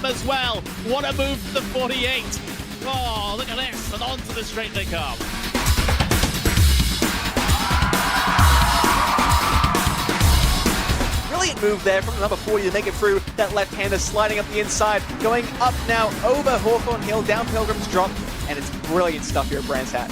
as well. What a move for the 48. Oh, look at this, and onto the straight they come. Brilliant move there from the number 40 to make it through. That left-hander sliding up the inside, going up now over Hawthorne Hill, down Pilgrim's Drop, and it's brilliant stuff here at Brands Hatch.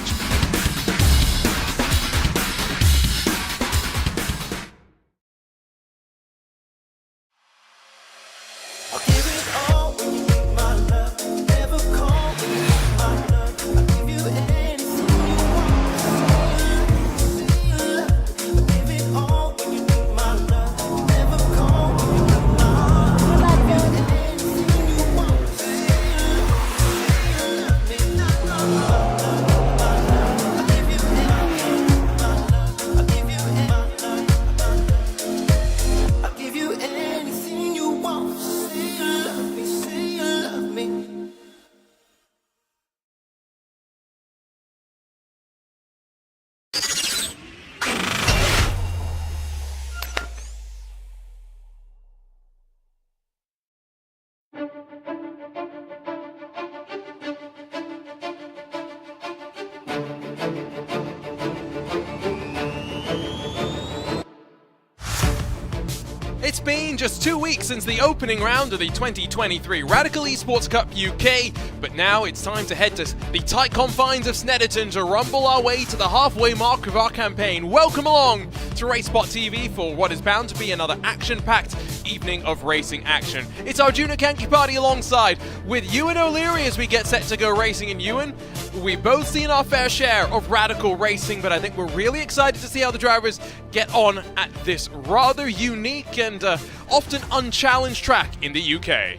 It's been just 2 weeks since the opening round of the 2023 Radical Esports Cup UK, but now it's time to head to the tight confines of Snetterton to rumble our way to the halfway mark of our campaign. Welcome along to RaceSpotTV for what is bound to be another action-packed evening of racing action. It's our Junior Kanky party alongside with Ewan O'Leary as we get set to go racing in Ewan. We've both seen our fair share of Radical racing, but I think we're really excited to see how the drivers get on at this rather unique and often unchallenged track in the UK.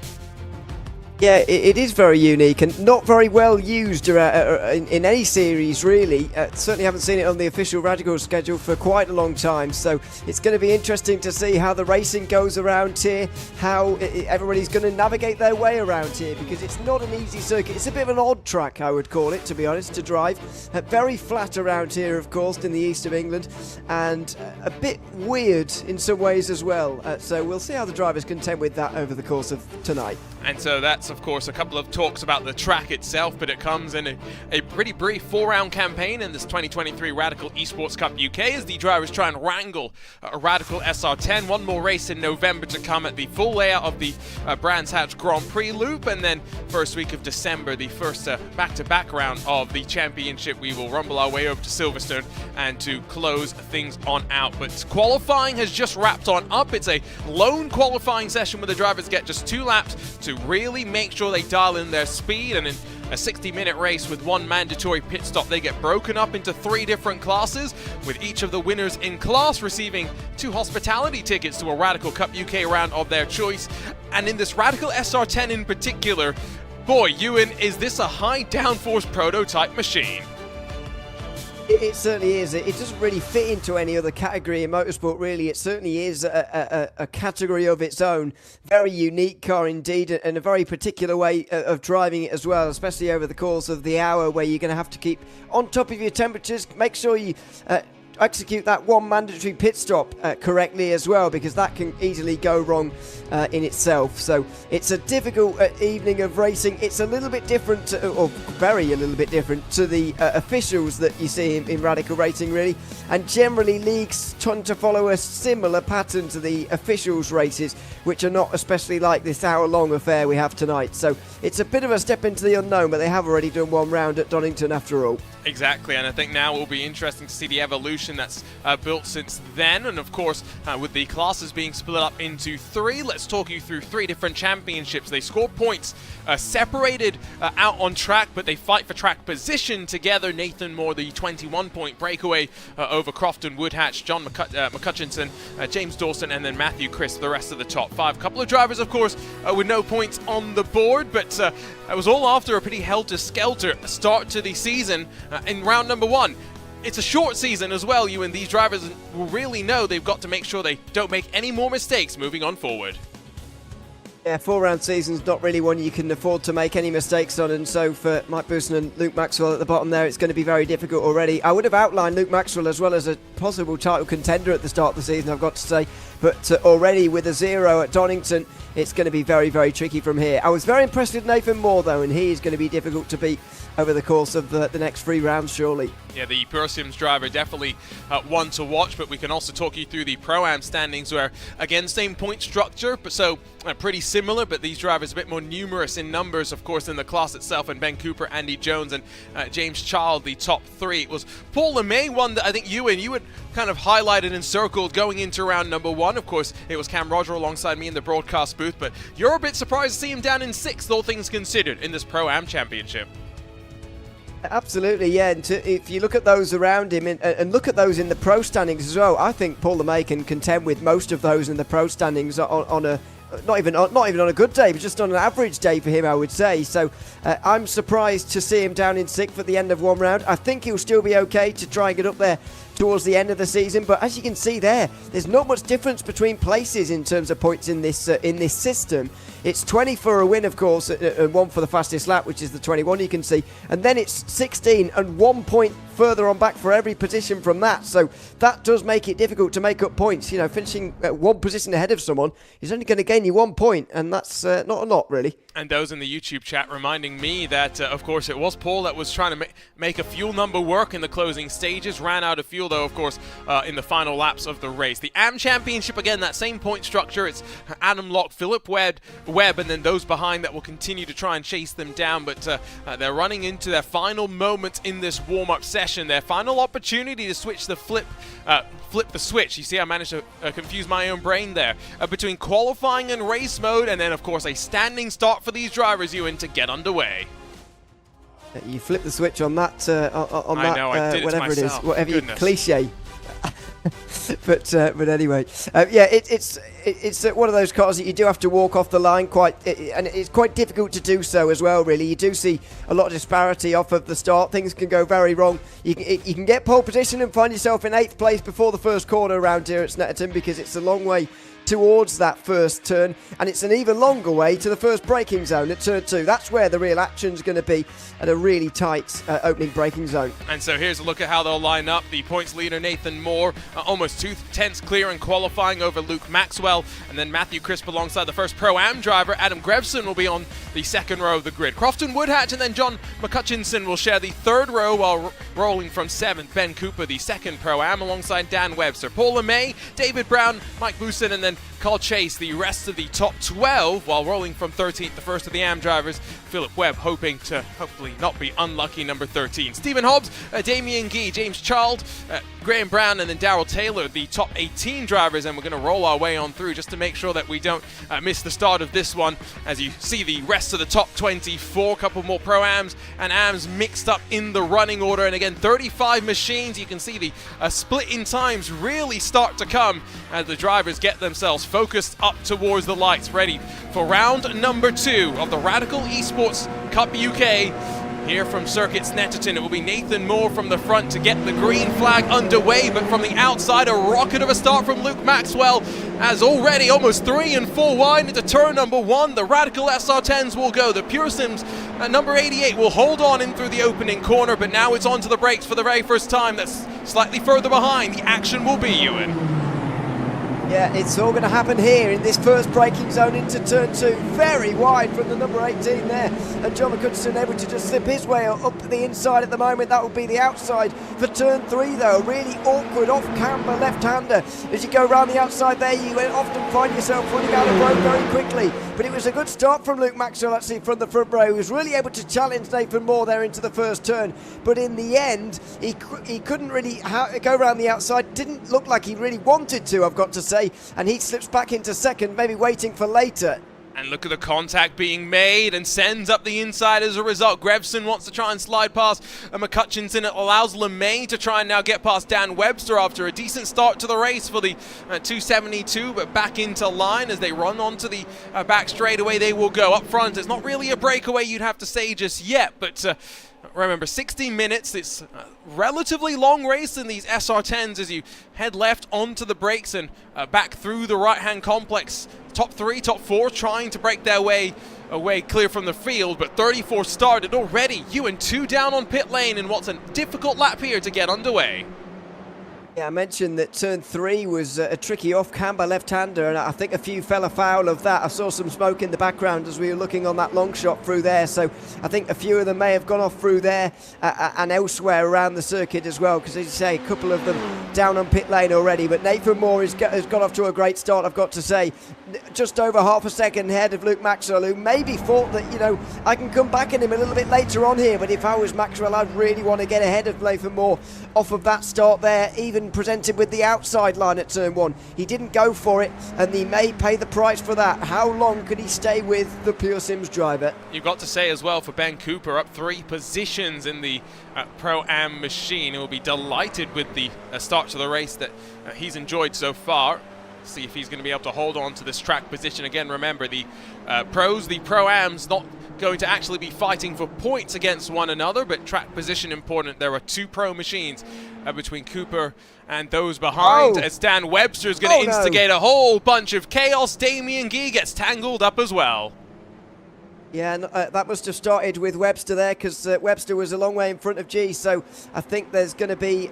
Yeah, it is very unique and not very well used in any series, really. Certainly haven't seen it on the official Radical schedule for quite a long time, so it's going to be interesting to see how the racing goes around here, how everybody's going to navigate their way around here, because it's not an easy circuit. It's a bit of an odd track, I would call it, to be honest, to drive. Very flat around here, of course, in the east of England, and a bit weird in some ways as well. So we'll see how the drivers contend with that over the course of tonight. And so that's, of course, a couple of talks about the track itself, but it comes in a pretty brief 4-round campaign in this 2023 Radical Esports Cup UK as the drivers try and wrangle a Radical SR10. One more race in November to come at the full layout of the Brands Hatch Grand Prix Loop, and then first week of December, the first back-to-back round of the championship. We will rumble our way over to Silverstone and to close things on out. But qualifying has just wrapped on up. It's a lone qualifying session where the drivers get just 2 laps to really make sure they dial in their speed, and in a 60-minute race with 1 mandatory pit stop, they get broken up into 3 different classes, with each of the winners in class receiving 2 hospitality tickets to a Radical Cup UK round of their choice. And in this Radical SR10 in particular, boy, Ewan, is this a high downforce prototype machine? It certainly is. It doesn't really fit into any other category in motorsport, really. It certainly is a category of its own. Very unique car indeed, and a very particular way of driving it as well, especially over the course of the hour, where you're going to have to keep on top of your temperatures. Make sure you execute that 1 mandatory pit stop correctly as well, because that can easily go wrong in itself. So it's a difficult evening of racing. It's a little bit different, or very a little bit different to the officials that you see in Radical Racing, really. And generally leagues tend to follow a similar pattern to the officials races, which are not especially like this hour-long affair we have tonight. So it's a bit of a step into the unknown, but they have already done 1 round at Donington after all. Exactly, and I think now it will be interesting to see the evolution that's built since then. And of course, with the classes being split up into 3, let's talk you through 3 different championships. They score points separated out on track, but they fight for track position together. Nathan Moore, the 21-point breakaway over Crofton Woodhatch, John McCutchinson, James Dawson, and then Matthew Crisp, the rest of the top 5. Couple of drivers, of course, with no points on the board, but it was all after a pretty helter-skelter start to the season in round number 1. It's a short season as well, and these drivers will really know they've got to make sure they don't make any more mistakes moving on forward. Yeah, 4-round season's not really one you can afford to make any mistakes on, and so for Mike Bousson and Luke Maxwell at the bottom there, it's going to be very difficult already. I would have outlined Luke Maxwell as well as a possible title contender at the start of the season, I've got to say, but already with a 0 at Donington, it's going to be very, very tricky from here. I was very impressed with Nathan Moore, though, and he is going to be difficult to beat over the course of the next 3 rounds, surely. Yeah, the Pure Sims driver definitely one to watch, but we can also talk you through the Pro-Am standings where, again, same point structure, but so pretty similar, but these drivers a bit more numerous in numbers, of course, in the class itself, and Ben Cooper, Andy Jones, and James Child, the top 3. It was Paul LeMay, one that I think you had kind of highlighted and circled going into round number 1. Of course, it was Cam Roger alongside me in the broadcast booth, but you're a bit surprised to see him down in 6th, all things considered, in this Pro-Am championship. Absolutely, yeah. And if you look at those around him and look at those in the pro standings as well, I think Paul LeMay can contend with most of those in the pro standings on a not even on a good day, but just on an average day for him, I would say. So I'm surprised to see him down in 6th at the end of 1 round. I think he'll still be okay to try and get up there towards the end of the season, but as you can see there's not much difference between places in terms of points in this system. It's 20 for a win, of course, and 1 for the fastest lap, which is the 21 you can see, and then it's 16 and 1 point further on back for every position from that. So that does make it difficult to make up points. You know, finishing at 1 position ahead of someone is only going to gain you 1 point, and that's not a lot, really. And those in the YouTube chat reminding me that, of course, it was Paul that was trying to make a fuel number work in the closing stages. Ran out of fuel, though, of course, in the final laps of the race. The AM Championship, again, that same point structure. It's Adam Locke, Philip Webb, and then those behind that will continue to try and chase them down. But they're running into their final moments in this warm-up session. Their final opportunity to switch the flip the switch. You see, I managed to confuse my own brain there. Between qualifying and race mode, and then, of course, a standing start for these drivers, Ewan, to get underway. You flip the switch on that, whatever it is, whatever you cliche. but anyway, yeah, it's one of those cars that you do have to walk off the line and it's quite difficult to do so as well, really. You do see a lot of disparity off of the start. Things can go very wrong. You can get pole position and find yourself in 8th place before the first corner around here at Snetterton, because it's a long way towards that first turn, and it's an even longer way to the first braking zone at turn 2. That's where the real action's going to be, at a really tight opening braking zone. And so here's a look at how they'll line up. The points leader Nathan Moore, almost 2/10 clear in qualifying over Luke Maxwell, and then Matthew Crisp alongside the first Pro-Am driver Adam Grevson will be on the 2nd row of the grid. Crofton Woodhatch and then John McCutchinson will share the 3rd row, while rolling from 7th. Ben Cooper, the 2nd Pro-Am, alongside Dan Webster. Paul LeMay, David Brown, Mike Bousson, and then Carl Chase, the rest of the top 12, while rolling from 13th, the first of the AM drivers. Philip Webb hoping to hopefully not be unlucky, number 13. Stephen Hobbs, Damien Gee, James Child, Graham Brown, and then Darrell Taylor, the top 18 drivers, and we're going to roll our way on through just to make sure that we don't miss the start of this one. As you see the rest of the top 24, couple more Pro-Ams and AMs mixed up in the running order, and again 35 machines. You can see the split in times really start to come as the drivers get themselves focused up towards the lights, ready for round number 2 of the Radical Esports Cup UK. Here from Circuit Snetterton, it will be Nathan Moore from the front to get the green flag underway, but from the outside, a rocket of a start from Luke Maxwell, as already almost 3 and 4 wide into turn number 1. The Radical SR10s will go. The Pure Sims at number 88 will hold on in through the opening corner, but now it's onto the brakes for the very first time. That's slightly further behind. The action will be, Ewan. Yeah, it's all going to happen here in this first braking zone into turn 2. Very wide from the number 18 there. And John McCutcheon able to just slip his way up the inside at the moment. That will be the outside for turn 3, though. Really awkward off-camber left-hander. As you go around the outside there, you often find yourself running out of road very quickly. But it was a good start from Luke Maxwell, actually, from the front row. He was really able to challenge Nathan Moore there into the first turn. But in the end, he couldn't really go around the outside. Didn't look like he really wanted to, I've got to say. And he slips back into 2nd, maybe waiting for later. And look at the contact being made and sends up the inside as a result. Grevson wants to try and slide past McCutchinson. It allows LeMay to try and now get past Dan Webster after a decent start to the race for the 272, but back into line as they run onto the back straightaway. They will go up front. It's not really a breakaway, you'd have to say, just yet, but Remember, 16 minutes, it's a relatively long race in these SR10s as you head left onto the brakes and back through the right-hand complex. Top 3, top 4 trying to break their way away clear from the field, but 34 started already. You and 2 down on pit lane in what's a difficult lap here to get underway. Yeah, I mentioned that turn 3 was a tricky off-cam by left-hander, and I think a few fell afoul of that. I saw some smoke in the background as we were looking on that long shot through there, so I think a few of them may have gone off through there and elsewhere around the circuit as well, because as you say, a couple of them down on pit lane already. But Nathan Moore has got off to a great start, I've got to say. Just over half a second ahead of Luke Maxwell, who maybe thought that, you know, I can come back in him a little bit later on here, but if I was Maxwell, I'd really want to get ahead of Nathan Moore off of that start there, even presented with the outside line at turn 1. He didn't go for it, and he may pay the price for that. How long could he stay with the Pure Sims driver? You've got to say as well for Ben Cooper, up 3 positions in the Pro-Am machine. He'll be delighted with the start to the race that he's enjoyed so far. See if he's going to be able to hold on to this track position again. Remember, the pros, the Pro-Ams, not going to actually be fighting for points against one another, but track position important. There are 2 pro machines between Cooper and those behind, as Dan Webster is going to instigate a whole bunch of chaos. Damien Gee gets tangled up as well. Yeah, and that must have started with Webster there, because Webster was a long way in front of G, so I think there's going to be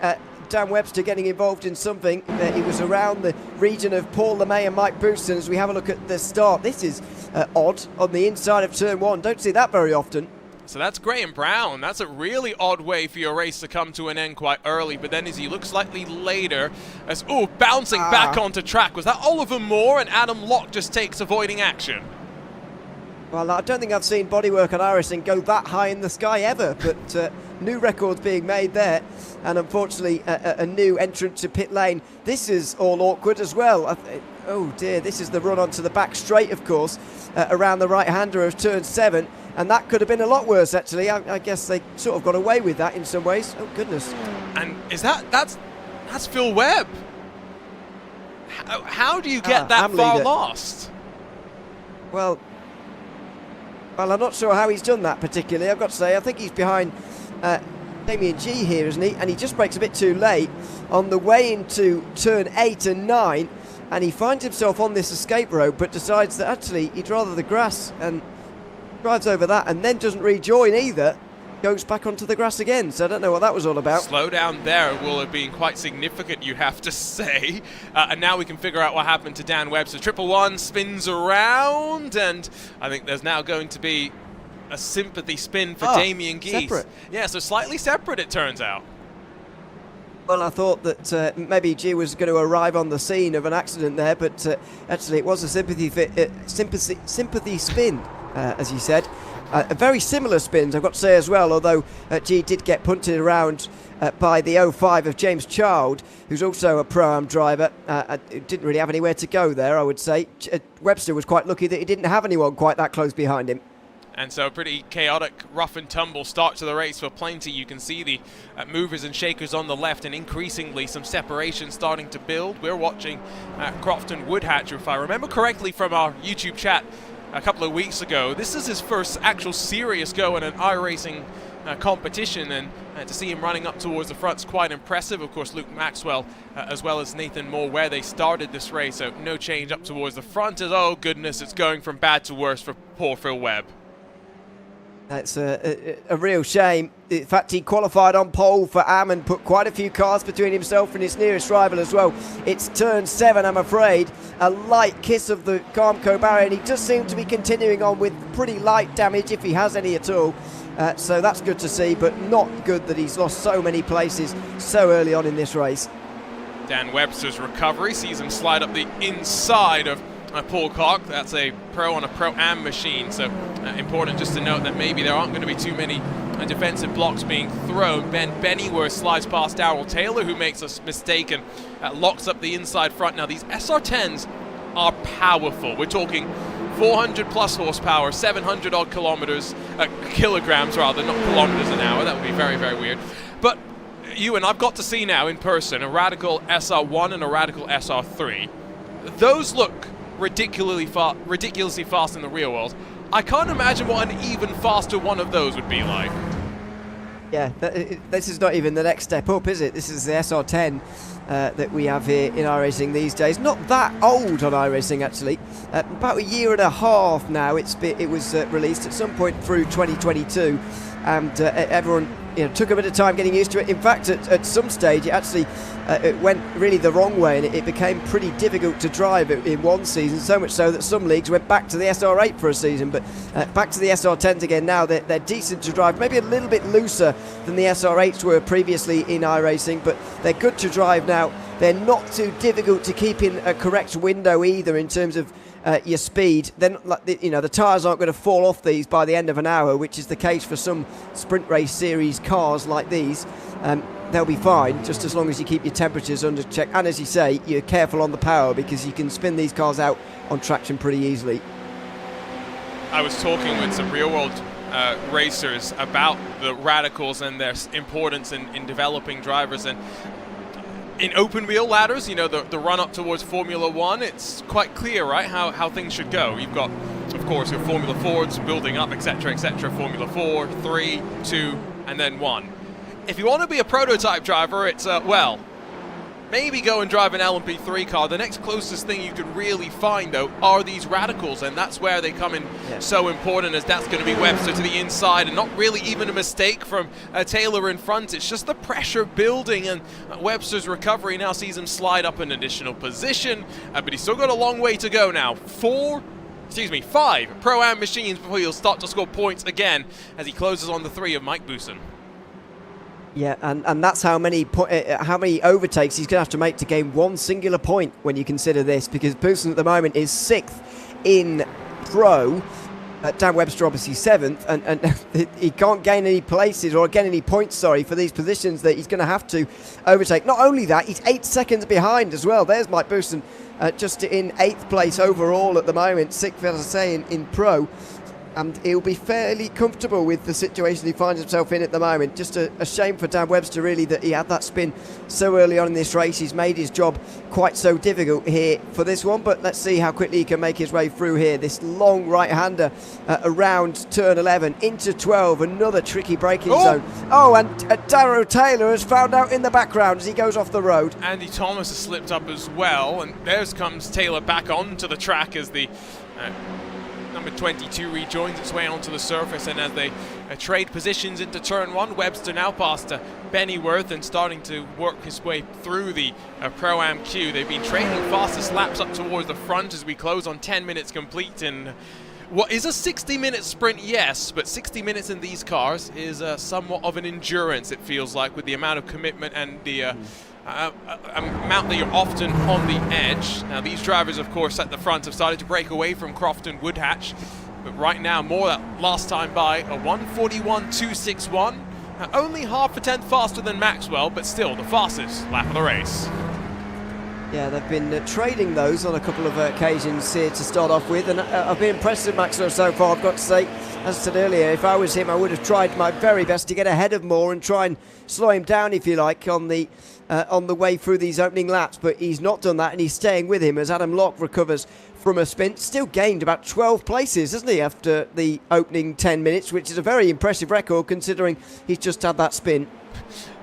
Dan Webster getting involved in something. He was around the region of Paul LeMay and Mike Booston as we have a look at the start. This is odd on the inside of turn 1. Don't see that very often. So that's Graham Brown. That's a really odd way for your race to come to an end quite early, but then as you look slightly later, as bouncing back onto track, was that Oliver Moore, and Adam Locke just takes avoiding action? Well, I don't think I've seen bodywork on iRacing go that high in the sky ever, but new records being made there, and unfortunately a new entrant to pit lane. This is all awkward as well. Oh dear, this is the run onto the back straight, of course, around the right-hander of turn 7, and that could have been a lot worse, actually. I guess they sort of got away with that in some ways. Oh, goodness. And is that's Phil Webb? How do you get that far lost? Well, I'm not sure how he's done that particularly, I've got to say. I think he's behind Damien G here, isn't he? And he just breaks a bit too late on the way into turn 8 and 9, and he finds himself on this escape road, but decides that actually he'd rather the grass, and drives over that, and then doesn't rejoin either. Goes back onto the grass again, so I don't know what that was all about. Slow down there will have been quite significant, you have to say. And now we can figure out what happened to Dan Webster. 111 spins around, and I think there's now going to be a sympathy spin for Damien Geese. Separate. Yeah, so slightly separate it turns out. Well, I thought that maybe G was going to arrive on the scene of an accident there, but actually it was a sympathy spin, as you said. Very similar spins, I've got to say as well, although G did get punted around by the 05 of James Child, who's also a Pro-Am driver. Didn't really have anywhere to go there, I would say. Webster was quite lucky that he didn't have anyone quite that close behind him. And so a pretty chaotic, rough and tumble start to the race for Plenty. You can see the movers and shakers on the left, and increasingly some separation starting to build. We're watching Crofton Woodhatcher, if I remember correctly from our YouTube chat a couple of weeks ago. This is his first actual serious go in an iRacing competition, and to see him running up towards the front is quite impressive. Of course, Luke Maxwell as well as Nathan Moore, where they started this race, so no change up towards the front. As oh goodness, it's going from bad to worse for poor Phil Webb. That's a real shame. In fact, he qualified on pole for Am and put quite a few cars between himself and his nearest rival as well. It's turn 7, I'm afraid. A light kiss of the Carmco barrier, and he does seem to be continuing on with pretty light damage, if he has any at all. So that's good to see, but not good that he's lost so many places so early on in this race. Dan Webster's recovery sees him slide up the inside of Paul Cock. That's a pro on a Pro-Am machine, so important just to note that maybe there aren't going to be too many defensive blocks being thrown. Ben Bennyworth slides past Darrell Taylor, who makes a mistake and locks up the inside front. Now these SR10s are powerful. We're talking 400 plus horsepower, 700 odd kilograms rather, not kilometers an hour. That would be very, very weird. But you and I've got to see now in person a Radical SR1 and a Radical SR3. Those look ridiculously fast in the real world. I can't imagine what an even faster one of those would be like. Yeah, this is not even the next step up, is it? This is the SR10 that we have here in iRacing these days. Not that old on iRacing, actually. About a year and a half now. It was released at some point through 2022, and everyone took a bit of time getting used to it. In fact, at some stage, it went really the wrong way, and it became pretty difficult to drive in one season, so much so that some leagues went back to the SR8 for a season. But back to the SR10s again now. They're decent to drive, maybe a little bit looser than the SR8s were previously in iRacing, but they're good to drive now. They're not too difficult to keep in a correct window either in terms of your speed. Then, the tyres aren't going to fall off these by the end of an hour, which is the case for some sprint race series cars like these. They'll be fine, just as long as you keep your temperatures under check. And as you say, you're careful on the power, because you can spin these cars out on traction pretty easily. I was talking with some real-world racers about the Radicals and their importance in developing drivers. And in open wheel ladders, the run up towards Formula 1, it's quite clear, right, how things should go. You've got, of course, your Formula 4s building up, etc., etc. Formula 4, 3, 2, and then 1. If you want to be a prototype driver, it's, maybe go and drive an LMP3 car. The next closest thing you could really find, though, are these Radicals, and that's where they come in so important, as that's going to be Webster to the inside, and not really even a mistake from Taylor in front. It's just the pressure building, and Webster's recovery now sees him slide up an additional position, but he's still got a long way to go now. 5 Pro-Am machines before he'll start to score points again, as he closes on the 3 of Mike Boosen. Yeah, and that's how many overtakes he's going to have to make to gain one singular point when you consider this, because Boosen at the moment is 6th in Pro, Dan Webster obviously 7th, and he can't gain any places or get any points, for these positions that he's going to have to overtake. Not only that, he's 8 seconds behind as well. There's Mike Boosen just in 8th place overall at the moment, 6th, as I say, in Pro. And he'll be fairly comfortable with the situation he finds himself in at the moment. Just a shame for Dan Webster, really, that he had that spin so early on in this race. He's made his job quite so difficult here for this one, but let's see how quickly he can make his way through here. This long right-hander around turn 11 into 12, another tricky braking zone. Oh, and Darrow Taylor has found out in the background as he goes off the road. Andy Thomas has slipped up as well, and there comes Taylor back onto the track as the number 22 rejoins its way onto the surface, and as they trade positions into turn 1, Webster now past Bennyworth and starting to work his way through the Pro-Am queue. They've been trading fastest laps up towards the front as we close on 10 minutes complete in what is a 60-minute sprint, yes, but 60 minutes in these cars is somewhat of an endurance, it feels like, with the amount of commitment and the amount that you're often on the edge. Now, these drivers, of course, at the front have started to break away from Crofton Woodhatch, but right now, more that last time by a 1:41.261. Only half a tenth faster than Maxwell, but still the fastest lap of the race. Yeah, they've been trading those on a couple of occasions here to start off with, and I've been impressed with Maxwell so far, I've got to say. As I said earlier, if I was him, I would have tried my very best to get ahead of Moore and try and slow him down, if you like, on the way through these opening laps, but he's not done that, and he's staying with him as Adam Locke recovers from a spin. Still gained about 12 places, hasn't he, after the opening 10 minutes, which is a very impressive record considering he's just had that spin.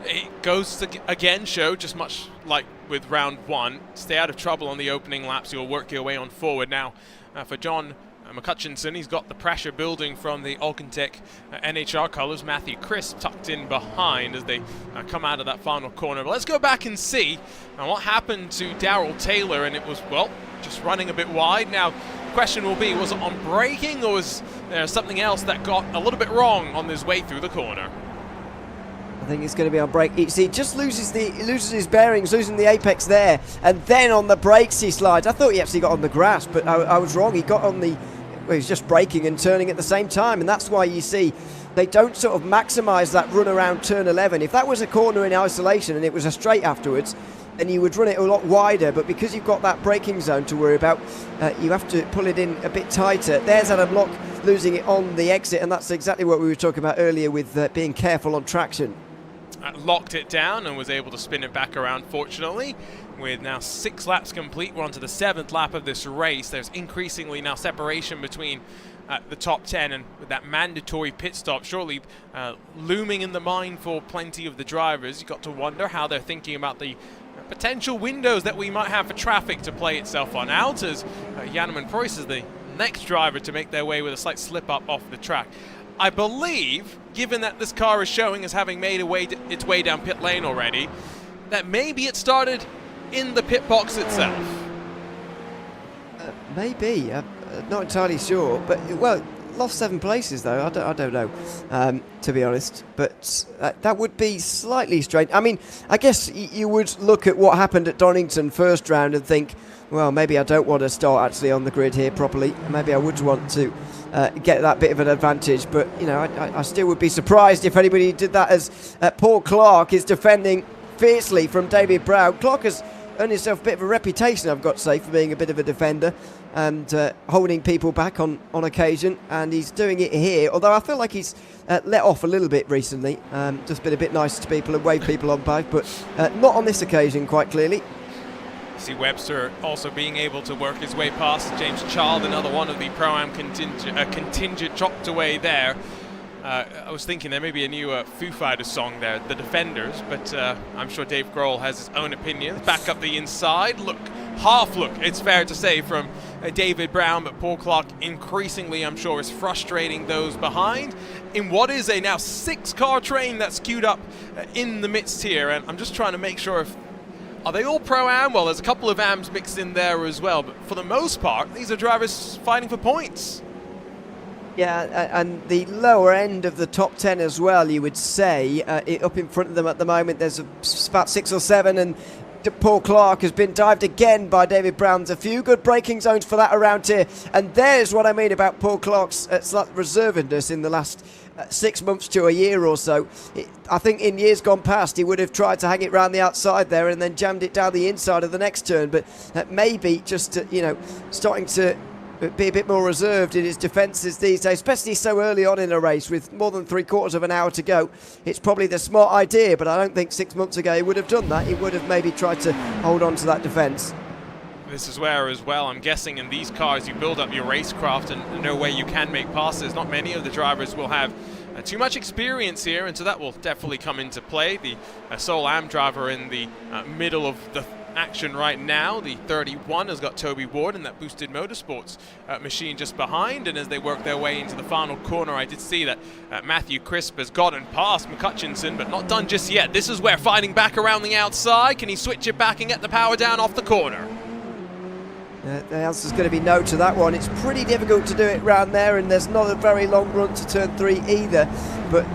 It goes to, again, show, just much like with round 1, stay out of trouble on the opening laps. You'll work your way on forward. Now, for John McCutchinson, he's got the pressure building from the Alcantech NHR colours. Matthew Crisp tucked in behind as they come out of that final corner. But let's go back and see what happened to Darrell Taylor, and it was, well, just running a bit wide. Now, the question will be, was it on braking, or was there something else that got a little bit wrong on his way through the corner? I think it's going to be on brake. He just loses his bearings, losing the apex there, and then on the brakes he slides. I thought he actually got on the grass, but I was wrong. He got on the... Well, he was just braking and turning at the same time, and that's why you see they don't sort of maximise that run around turn 11. If that was a corner in isolation and it was a straight afterwards, then you would run it a lot wider, but because you've got that braking zone to worry about, you have to pull it in a bit tighter. There's Adam Locke losing it on the exit, and that's exactly what we were talking about earlier with being careful on traction. Locked it down and was able to spin it back around, fortunately. With now 6 laps complete, we're on to the 7th lap of this race. There's increasingly now separation between the top 10, and with that mandatory pit stop shortly looming in the mind for plenty of the drivers, you've got to wonder how they're thinking about the potential windows that we might have for traffic to play itself on out, as Janneman Preuss is the next driver to make their way with a slight slip up off the track. I believe, given that this car is showing as having made its way down pit lane already, that maybe it started in the pit box itself. Maybe, not entirely sure, but well, lost 7 places though. I don't know, to be honest. But that would be slightly strange. I mean, I guess you would look at what happened at Donington first round and think, well, maybe I don't want to start actually on the grid here properly. Maybe I would want to get that bit of an advantage. But you know, I still would be surprised if anybody did that, as Paul Clark is defending fiercely from David Brown. Clark has earned himself a bit of a reputation, I've got to say, for being a bit of a defender and holding people back on occasion, and he's doing it here, although I feel like he's let off a little bit recently, just been a bit nicer to people and waved people on by, but not on this occasion, quite clearly. See Webster also being able to work his way past James Child, another one of the Pro-Am contingent chopped away there. I was thinking there may be a new Foo Fighters song there, The Defenders, but I'm sure Dave Grohl has his own opinions. Back up the inside, half look, it's fair to say, from David Brown, but Paul Clark increasingly, I'm sure, is frustrating those behind in what is a now 6-car train that's queued up in the midst here, and I'm just trying to make sure if are they all Pro-Am? Well, there's a couple of AMs mixed in there as well, but for the most part, these are drivers fighting for points. Yeah, and the lower end of the top 10 as well, you would say. Up in front of them at the moment, there's about 6 or 7, and Paul Clark has been dived again by David Brown. There's a few good braking zones for that around here, and there's what I mean about Paul Clark's slight reservedness in the last 6 months to a year or so. I think in years gone past he would have tried to hang it round the outside there and then jammed it down the inside of the next turn, but maybe just starting to be a bit more reserved in his defences these days, especially so early on in a race with more than 3/4 of an hour to go. It's probably the smart idea, but I don't think 6 months ago he would have done that. He would have maybe tried to hold on to that defence. This is where, as well, I'm guessing in these cars you build up your racecraft and know where you can make passes. Not many of the drivers will have too much experience here, and so that will definitely come into play. The sole AM driver in the middle of the action right now, the 31, has got Toby Ward and that boosted motorsports machine just behind, and as they work their way into the final corner, I did see that Matthew Crisp has gotten past McCutchinson, but not done just yet. This is where fighting back around the outside. Can he switch it back and get the power down off the corner? The answer's going to be no to that one. It's pretty difficult to do it round there, and there's not a very long run to turn 3 either, but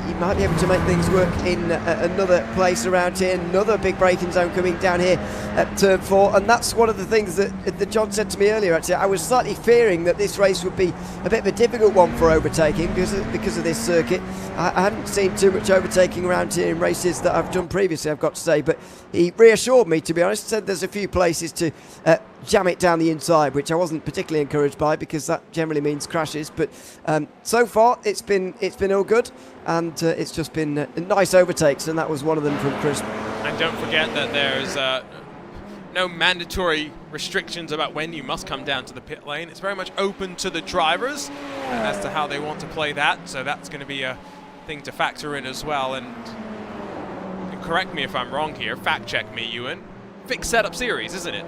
you might be able to make things work in another place around here. Another big braking zone coming down here at turn 4, and that's one of the things that John said to me earlier. Actually, I was slightly fearing that this race would be a bit of a difficult one for overtaking because of this circuit. I hadn't seen too much overtaking around here in races that I've done previously, I've got to say, but he reassured me, to be honest. Said there's a few places to jam it down the inside, which I wasn't particularly encouraged by because that generally means crashes, but so far it's been all good, and it's just been nice overtakes, and that was one of them from Chris. And don't forget that there's no mandatory restrictions about when you must come down to the pit lane. It's very much open to the drivers as to how they want to play that, so that's going to be a thing to factor in as well. And correct me if I'm wrong here, fact check me, Ewan. Fixed setup series, isn't it?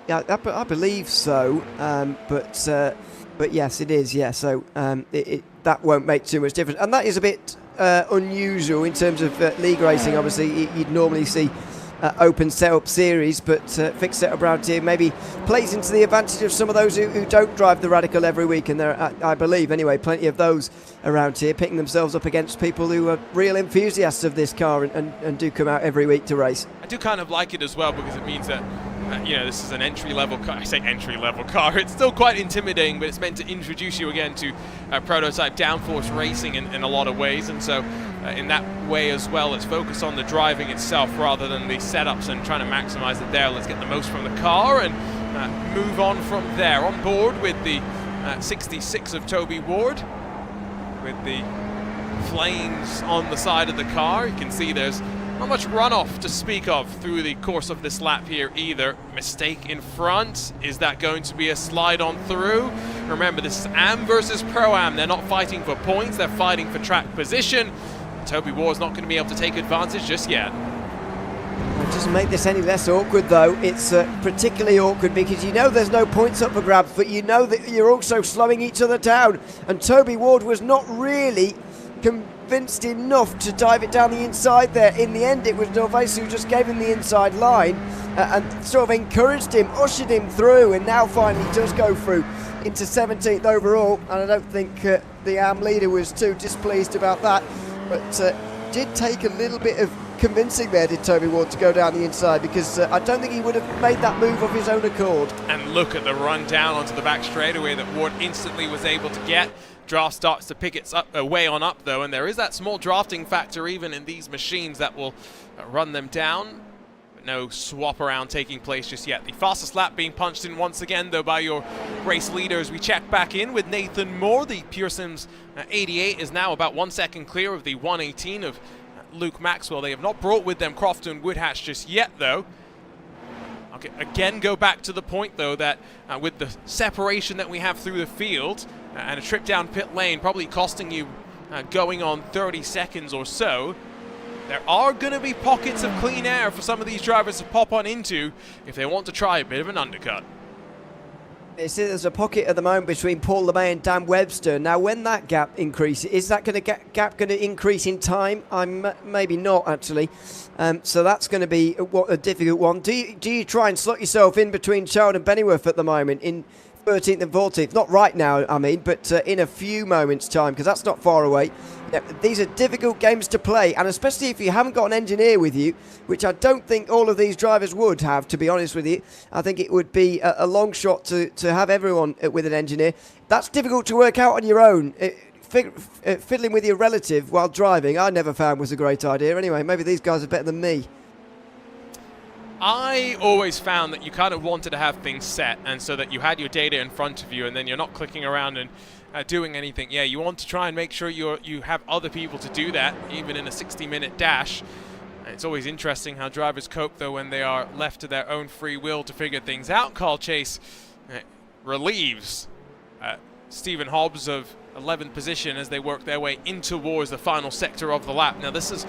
Yeah, I believe so, but yes, it is. Yeah, so that won't make too much difference, and that is a bit unusual in terms of league racing. Obviously, you'd normally see open setup series, but fixed setup around here maybe plays into the advantage of some of those who don't drive the Radical every week, and there are, I believe anyway, plenty of those around here picking themselves up against people who are real enthusiasts of this car and do come out every week to race. I do kind of like it as well because it means that this is an entry-level car. I say entry-level car. It's still quite intimidating, but it's meant to introduce you again to prototype downforce racing in a lot of ways. And so in that way as well, it's focused on the driving itself rather than the setups and trying to maximize it there. Let's get the most from the car and move on from there. On board with the 66 of Toby Ward, with the flames on the side of the car. You can see there's Not much runoff to speak of through the course of this lap here either. Mistake in front. Is that going to be a slide on through? Remember, this is Am versus Pro-Am. They're not fighting for points, they're fighting for track position. Toby Ward's not going to be able to take advantage just yet. It doesn't make this any less awkward, though. It's particularly awkward because you know there's no points up for grabs, but you know that you're also slowing each other down. And Toby Ward was not really convinced enough to dive it down the inside there. In the end, it was Norvesu who just gave him the inside line and sort of encouraged him, ushered him through, and now finally does go through into 17th overall. And I don't think the AM leader was too displeased about that, but did take a little bit of convincing there, did Toby Ward, to go down the inside, because I don't think he would have made that move of his own accord. And look at the run down onto the back straightaway that Ward instantly was able to get. Draft starts to pick its way on up, though, and there is that small drafting factor even in these machines that will run them down. But no swap around taking place just yet. The fastest lap being punched in once again, though, by your race leaders. We check back in with Nathan Moore. The Pure Sims 88 is now about 1 second clear of the 118 of Luke Maxwell. They have not brought with them Crofton Woodhatch just yet, though. Okay, again, go back to the point, though, that with the separation that we have through the field and a trip down pit lane probably costing you going on 30 seconds or so, there are going to be pockets of clean air for some of these drivers to pop on into if they want to try a bit of an undercut. There's a pocket at the moment between Paul LeMay and Dan Webster. Now, when that gap increases, is that gap going to increase in time? Maybe not, actually. So that's going to be a difficult one. Do you try and slot yourself in between Child and Bennyworth at the moment in 13th and 14th? Not right now, I mean, but in a few moments' time, because that's not far away. Yeah, these are difficult games to play, and especially if you haven't got an engineer with you, which I don't think all of these drivers would have, to be honest with you. I think it would be a long shot to have everyone with an engineer. That's difficult to work out on your own. Fiddling with your relative while driving, I never found was a great idea. Anyway, maybe these guys are better than me. I always found that you kind of wanted to have things set, and so that you had your data in front of you, and then you're not clicking around and doing anything. Yeah, you want to try and make sure you have other people to do that, even in a 60-minute dash. And it's always interesting how drivers cope, though, when they are left to their own free will to figure things out. Carl Chase relieves Stephen Hobbs of 11th position as they work their way in towards the final sector of the lap. Now, this is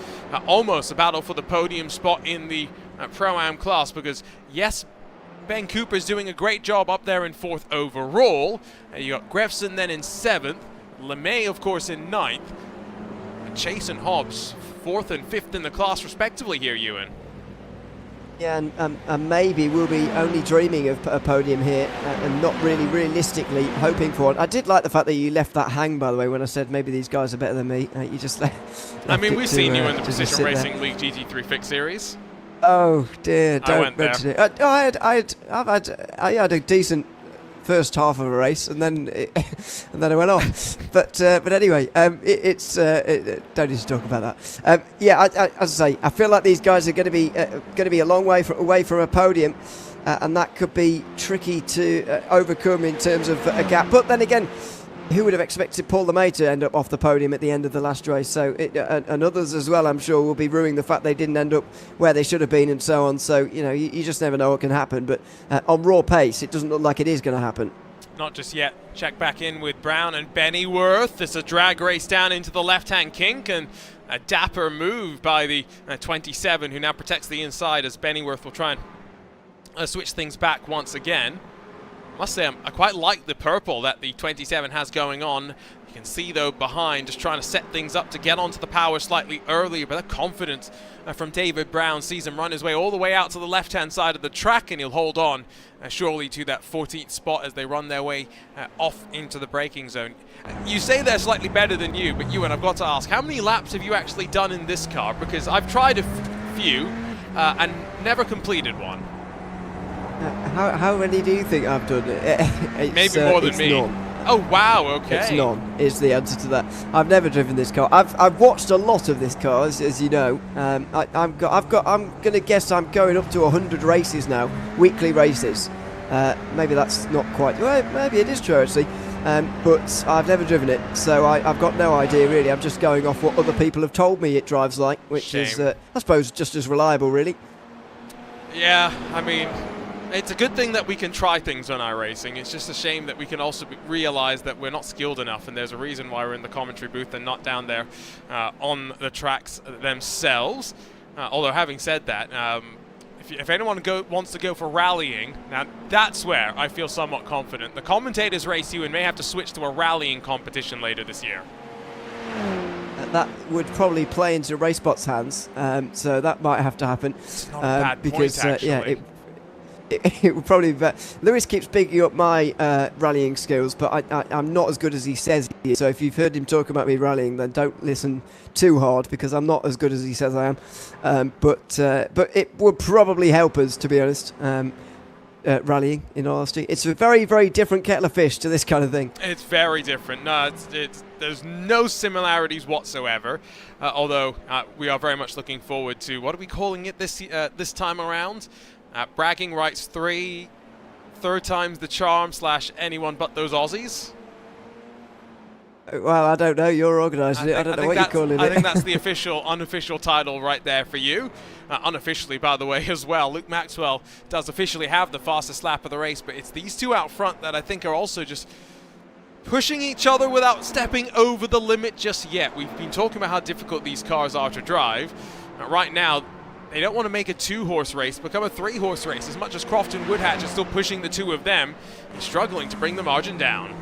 almost a battle for the podium spot in the Pro-Am class, because, yes, Ben Cooper's doing a great job up there in 4th overall. You got Grefson then in 7th. LeMay, of course, in 9th. And Chase and Hobbs, 4th and 5th in the class, respectively here, Ewan. Yeah, and maybe we'll be only dreaming of a podium here and not really realistically hoping for it. I did like the fact that you left that hang, by the way, when I said maybe these guys are better than me. You just left. I mean, we've seen you in the Precision Precision Racing League GT3 Fix Series. Oh dear! Don't mention it. I had a decent first half of a race, and then I went off. but anyway, don't need to talk about that. Yeah, as I say, I feel like these guys are going to be a long way away from a podium, and that could be tricky to overcome in terms of a gap. But then again, who would have expected Paul LeMay to end up off the podium at the end of the last race? So and others as well, I'm sure, will be ruining the fact they didn't end up where they should have been and so on. So, you know, you just never know what can happen. But on raw pace, it doesn't look like it is going to happen. Not just yet. Check back in with Brown and Bennyworth. It's a drag race down into the left-hand kink, and a dapper move by the 27, who now protects the inside, as Bennyworth will try and switch things back once again. I must say, I quite like the purple that the 27 has going on. You can see, though, behind, just trying to set things up to get onto the power slightly earlier, but that confidence from David Brown sees him run his way all the way out to the left-hand side of the track, and he'll hold on surely to that 14th spot as they run their way off into the braking zone. You say they're slightly better than you, but Ewan, I've got to ask, how many laps have you actually done in this car? Because I've tried a few and never completed one. How many do you think I've done? Maybe more than me. None. Oh wow, okay. It's none is the answer to that. I've never driven this car. I've watched a lot of this car, as you know. I'm going to guess I'm going up to 100 races now, weekly races. Maybe that's not quite. Well, maybe it is true actually. but I've never driven it, so I've got no idea really. I'm just going off what other people have told me it drives like, which is, I suppose, just as reliable really. Yeah, I mean, it's a good thing that we can try things on iRacing. It's just a shame that we can also realize that we're not skilled enough, and there's a reason why we're in the commentary booth and not down there on the tracks themselves. Although having said that, if anyone wants to go for rallying, now that's where I feel somewhat confident. The commentators race you and may have to switch to a rallying competition later this year. That would probably play into RaceSpot's hands, so that might have to happen. It's not a bad because point, actually. it would probably be. Lewis keeps bigging up my rallying skills, but I'm not as good as he says he is. So if you've heard him talk about me rallying, then don't listen too hard, because I'm not as good as he says I am. But it would probably help us, to be honest. Rallying, in all honesty, it's a very, very different kettle of fish to this kind of thing. It's very different. No, there's no similarities whatsoever. Although we are very much looking forward to, what are we calling it this time around? Bragging rights 3, third time's the charm / anyone but those Aussies. Well, I don't know. You're organising it. I don't know what you're calling it. I think that's the unofficial title right there for you. Unofficially, by the way, as well. Luke Maxwell does officially have the fastest lap of the race, but it's these two out front that I think are also just pushing each other without stepping over the limit just yet. We've been talking about how difficult these cars are to drive. Right now, they don't want to make a 2-horse race become a 3-horse race. As much as Crofton Woodhatch is still pushing the two of them, he's struggling to bring the margin down.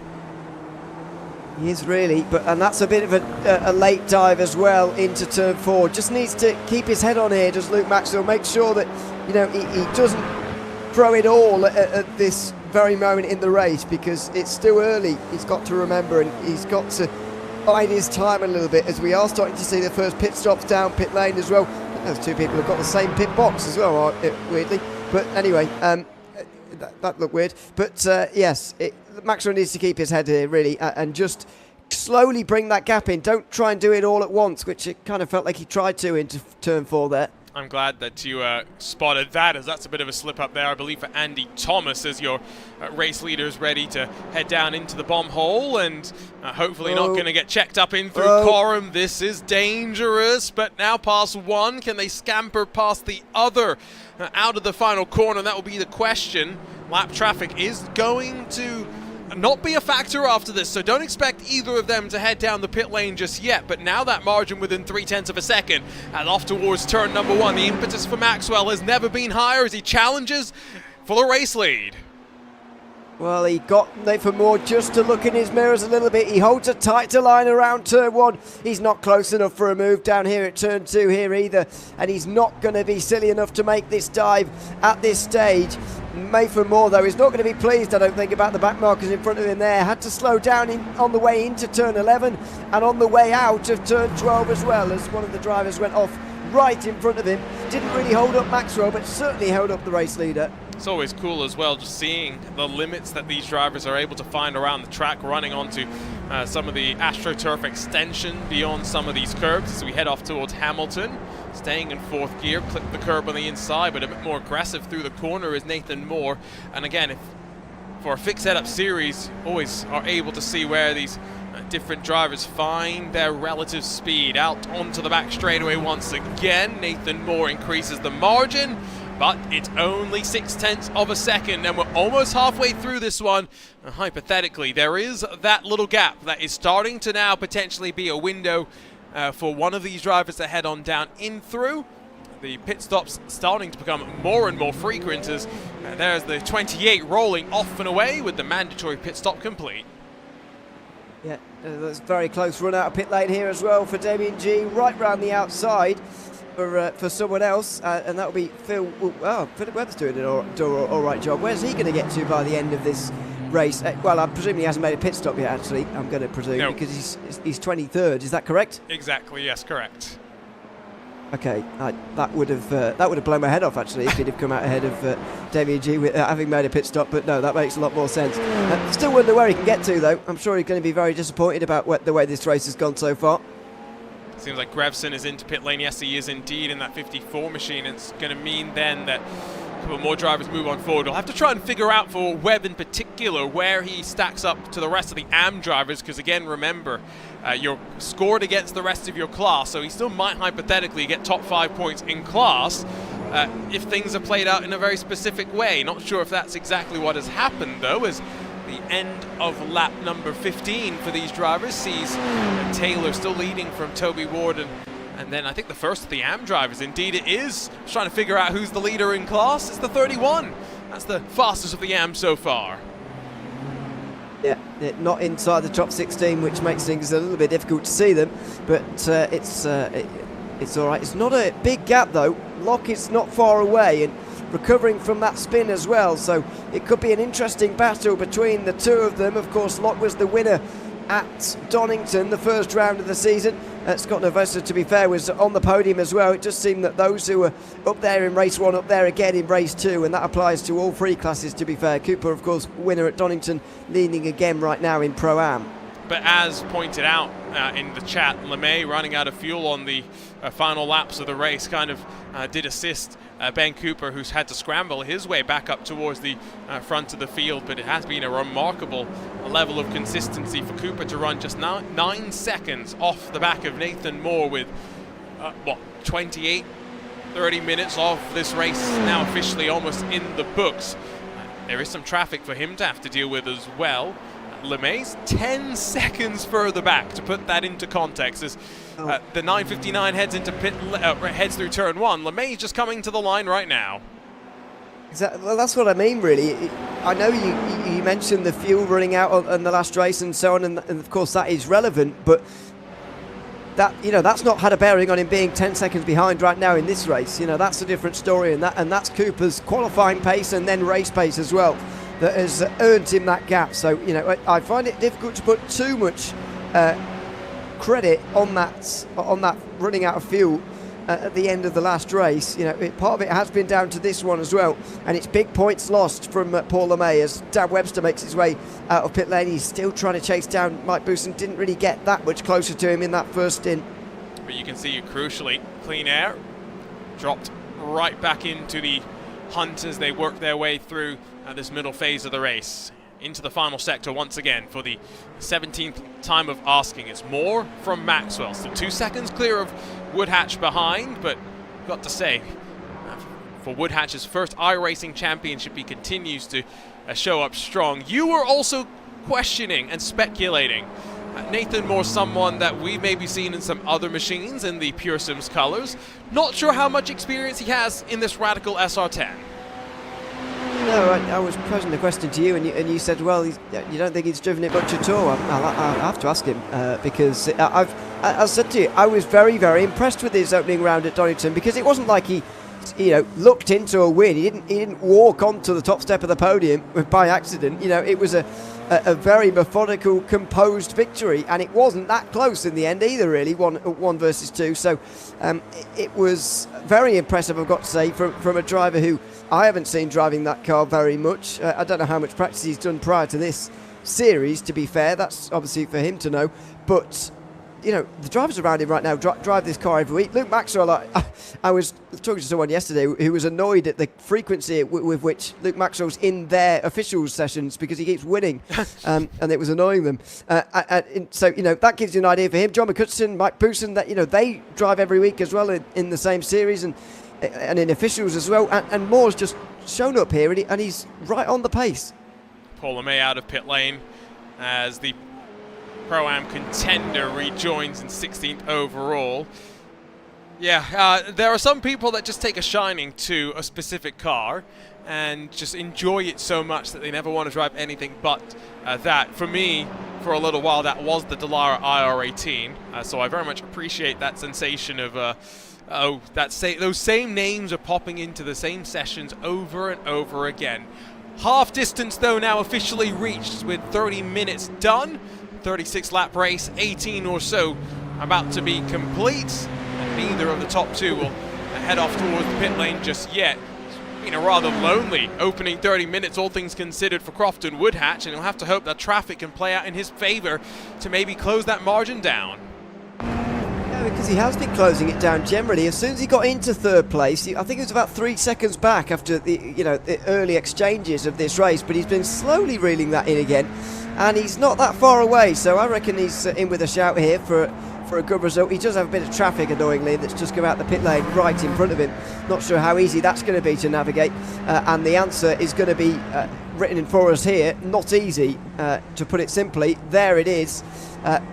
He is really, and that's a bit of a late dive as well into turn 4. Just needs to keep his head on here, does Luke Maxwell. Make sure that, you know, he doesn't throw it all at this very moment in the race, because it's still early. He's got to remember, and he's got to bide his time a little bit, as we are starting to see the first pit stops down pit lane as well. Those two people have got the same pit box as well, weirdly. But anyway, that looked weird. But yes, Maxwell needs to keep his head here, really, and just slowly bring that gap in. Don't try and do it all at once, which it kind of felt like he tried to into turn 4 there. I'm glad that you spotted that, as that's a bit of a slip up there, I believe, for Andy Thomas, as your race leader is ready to head down into the bomb hole, and hopefully not going to get checked up in through Coram. This is dangerous, but now past one. Can they scamper past the other out of the final corner? That will be the question. Lap traffic is going to not be a factor after this, so don't expect either of them to head down the pit lane just yet. But now that margin within 0.3 of a second, and off towards turn number 1. The impetus for Maxwell has never been higher as he challenges for the race lead. Well, he got Nathan Moore just to look in his mirrors a little bit. He holds a tighter line around turn 1. He's not close enough for a move down here at turn 2 here either, and he's not going to be silly enough to make this dive at this stage. Nathan Moore, though, is not going to be pleased, I don't think, about the back markers in front of him there. Had to slow down on the way into turn 11 and on the way out of turn 12 as well, as one of the drivers went off right in front of him. Didn't really hold up Maxwell, but certainly held up the race leader. It's always cool as well, just seeing the limits that these drivers are able to find around the track, running onto some of the AstroTurf extension beyond some of these curbs as we head off towards Hamilton. Staying in 4th gear, clip the curb on the inside, but a bit more aggressive through the corner is Nathan Moore. And again, for a fixed setup series, always are able to see where these different drivers find their relative speed. Out onto the back straightaway once again. Nathan Moore increases the margin, but it's only 0.6 of a second, and we're almost halfway through this one. Hypothetically, there is that little gap that is starting to now potentially be a window for one of these drivers to head on down in through. The pit stops starting to become more and more frequent as there's the 28 rolling off and away with the mandatory pit stop complete. Yeah, that's very close run out of pit lane here as well for Damien G, right round the outside for someone else, and that'll be Phil. Oh, Philip Webb's doing an all right job. Where's he going to get to by the end of this race? Well, I presume he hasn't made a pit stop yet, actually. I'm going to presume, no, because he's 23rd. Is that correct? Exactly. Yes, correct. Okay, that would have blown my head off, actually, if he'd have come out ahead of Damien G with having made a pit stop. But no, that makes a lot more sense. Still wonder where he can get to, though. I'm sure he's going to be very disappointed about the way this race has gone so far. Seems like Grevson is into pit lane. Yes, he is indeed in that 54 machine. It's going to mean then that couple more drivers move on forward. We'll have to try and figure out for Webb in particular where he stacks up to the rest of the AM drivers, because again, remember, you're scored against the rest of your class, so he still might hypothetically get top 5 points in class if things are played out in a very specific way. Not sure if that's exactly what has happened, though, as the end of lap number 15 for these drivers sees Taylor still leading from Toby Warden. And then I think the first of the AM drivers, indeed it is. I was trying to figure out who's the leader in class. It's the 31. That's the fastest of the AM so far. Yeah, not inside the top 16, which makes things a little bit difficult to see them. But it's all right. It's not a big gap, though. Locke is not far away and recovering from that spin as well. So it could be an interesting battle between the two of them. Of course, Locke was the winner at Donington the first round of the season. Scott Novosa, to be fair, was on the podium as well. It just seemed that those who were up there in race 1, up there again in race 2, and that applies to all three classes, to be fair. Cooper, of course, winner at Donington, leading again right now in Pro-Am. But as pointed out in the chat, LeMay running out of fuel on the final laps of the race kind of did assist Ben Cooper, who's had to scramble his way back up towards the front of the field. But it has been a remarkable level of consistency for Cooper to run just 9 seconds off the back of Nathan Moore with, 28, 30 minutes of this race now officially almost in the books. There is some traffic for him to have to deal with as well. LeMay's 10 seconds further back, to put that into context, as the 959 heads into heads through turn 1. LeMay's just coming to the line right now. Well, that's what I mean, really. I know you mentioned the fuel running out on the last race and so on, and of course that is relevant, but that's not had a bearing on him being 10 seconds behind right now in this race. That's a different story, and that's Cooper's qualifying pace and then race pace as well that has earned him that gap. So I find it difficult to put too much credit on that running out of fuel at the end of the last race. Part of it has been down to this one as well, and it's big points lost from Paul LeMay as Dan Webster makes his way out of pit lane. He's still trying to chase down Mike Booson. Didn't really get that much closer to him in that first stint. But you can see, crucially, Clean Air dropped right back into the hunt as they work their way through this middle phase of the race. Into the final sector once again for the 17th time of asking. It's Moore from Maxwell. Still 2 seconds clear of Woodhatch behind, but got to say, for Woodhatch's first iRacing championship, he continues to show up strong. You were also questioning and speculating Nathan Moore, someone that we may be seeing in some other machines in the Pure Sims colors. Not sure how much experience he has in this Radical SR10. No, I was posing the question to you, and you said, well, you don't think he's driven it much at all. I'll have to ask him because I said to you, I was very, very impressed with his opening round at Donington, because it wasn't like he looked into a win. He didn't walk onto the top step of the podium by accident. It was a very methodical, composed victory, and it wasn't that close in the end either, really, one versus two. So it was very impressive, I've got to say, from a driver who I haven't seen driving that car very much. I don't know how much practice he's done prior to this series, to be fair. That's obviously for him to know. But the drivers around him right now drive this car every week. Luke Maxwell, I was talking to someone yesterday who was annoyed at the frequency with which Luke Maxwell's in their officials sessions, because he keeps winning, and it was annoying them. So that gives you an idea for him. John McCutcheon, Mike Booson, that they drive every week as well in the same series and in officials as well. And Moore's just shown up here, and he's right on the pace. Paul LeMay out of pit lane as the Pro-Am contender rejoins in 16th overall. Yeah, there are some people that just take a shining to a specific car and just enjoy it so much that they never want to drive anything but that. For me, for a little while, that was the Dallara iRating. So I very much appreciate that sensation of those same names are popping into the same sessions over and over again. Half distance, though, now officially reached with 30 minutes done. 36 lap race, 18 or so about to be complete, and neither of the top two will head off towards the pit lane just yet. It's been a rather lonely opening 30 minutes, all things considered, for Crofton Woodhatch, and he'll have to hope that traffic can play out in his favor to maybe close that margin down. Yeah, because he has been closing it down generally. As soon as he got into third place, I think it was about 3 seconds back after the early exchanges of this race, but he's been slowly reeling that in again, and he's not that far away. So I reckon he's in with a shout here for a good result. He does have a bit of traffic, annoyingly, that's just come out the pit lane right in front of him. Not sure how easy that's going to be to navigate, and the answer is going to be written in for us here. Not easy, to put it simply. There it is.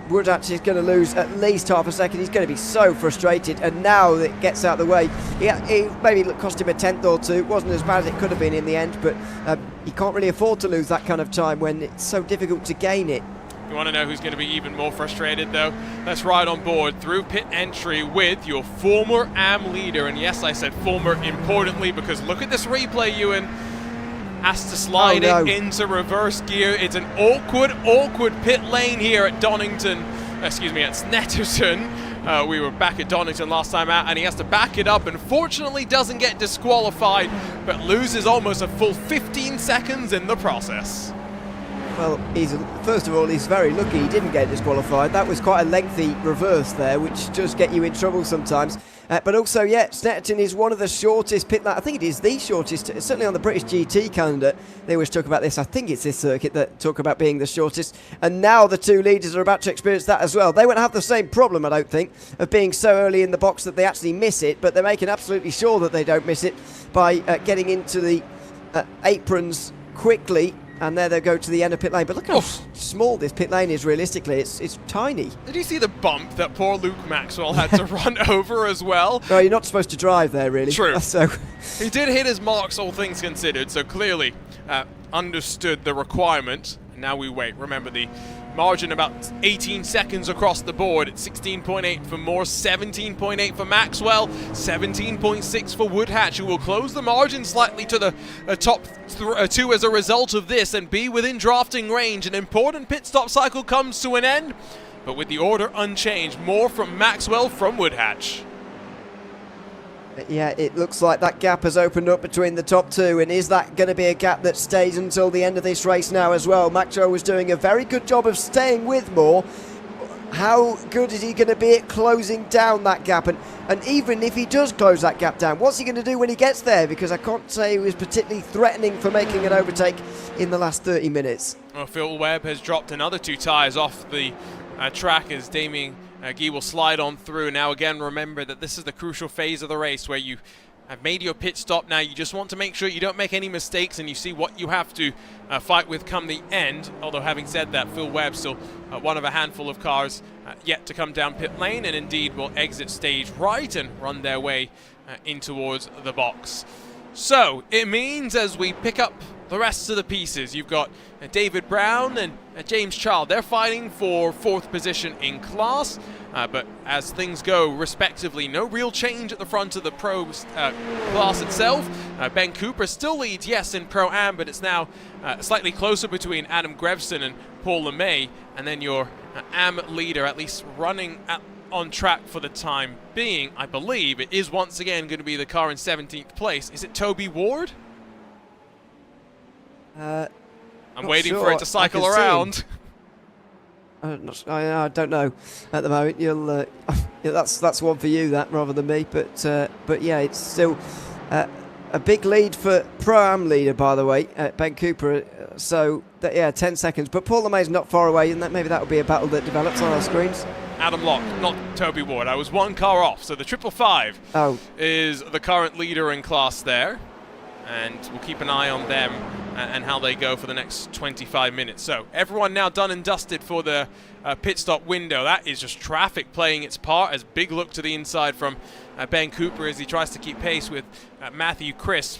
Woodhatch is going to lose at least half a second. He's going to be so frustrated, and now that it gets out of the way, he maybe cost him a tenth or two. It wasn't as bad as it could have been in the end, but you can't really afford to lose that kind of time when it's so difficult to gain it. You want to know who's going to be even more frustrated, though? Let's ride on board through pit entry with your former AM leader. And yes, I said former importantly, because look at this replay, Ewan. Has to slide it into reverse gear. It's an awkward pit lane here at Snetterton. We were back at Donington last time out, and he has to back it up, and fortunately doesn't get disqualified, but loses almost a full 15 seconds in the process. Well, first of all, he's very lucky he didn't get disqualified. That was quite a lengthy reverse there, which does get you in trouble sometimes. But also, yeah, Snetterton is one of the shortest pit lanes. I think it is the shortest, certainly on the British GT calendar. They always talk about this. I think it's this circuit that talk about being the shortest. And now the two leaders are about to experience that as well. They won't have the same problem, I don't think, of being so early in the box that they actually miss it. But they're making absolutely sure that they don't miss it by getting into the aprons quickly. And there they go to the end of pit lane. But look how small this pit lane is realistically. It's tiny. Did you see the bump that poor Luke Maxwell had to run over as well? No, you're not supposed to drive there, really. True. So he did hit his marks, all things considered, so clearly understood the requirement. Now we wait. Remember, the margin about 18 seconds across the board. It's 16.8 for Moore, 17.8 for Maxwell, 17.6 for Woodhatch, who will close the margin slightly to the top two as a result of this and be within drafting range. An important pit stop cycle comes to an end, but with the order unchanged. More from Maxwell from Woodhatch. Yeah, it looks like that gap has opened up between the top two, and is that going to be a gap that stays until the end of this race now as well? Maxwell was doing a very good job of staying with Moore. How good is he going to be at closing down that gap? And even if he does close that gap down, what's he going to do when he gets there? Because I can't say he was particularly threatening for making an overtake in the last 30 minutes. Well, Phil Webb has dropped another 2 tyres off the track as Damien Guy will slide on through. Now again, remember that this is the crucial phase of the race where you have made your pit stop. Now you just want to make sure you don't make any mistakes and you see what you have to fight with come the end. Although having said that, Phil Webb still one of a handful of cars yet to come down pit lane, and indeed will exit stage right and run their way in towards the box. So it means as we pick up the rest of the pieces, you've got David Brown and James Child. They're fighting for 4th position in class, but as things go respectively, no real change at the front of the pro class itself. Ben Cooper still leads, yes, in Pro-Am, but it's now slightly closer between Adam Grevson and Paul LeMay, and then your Am leader, at least running on track for the time being, I believe it is once again going to be the car in 17th place. Is it Toby Ward? I'm waiting for it to cycle around. I don't know at the moment. You'll that's one for you, that, rather than me. But yeah, it's still a big lead for Pro-Am leader, by the way, Ben Cooper. So yeah, 10 seconds. But Paul LeMay's not far away, and maybe that will be a battle that develops on our screens. Adam Locke, not Toby Ward. I was 1 car off. So the 555 is the current leader in class there, and we'll keep an eye on them and how they go for the next 25 minutes. So everyone now done and dusted for the pit stop window. That is just traffic playing its part. As big look to the inside from Ben Cooper as he tries to keep pace with Matthew Crisp.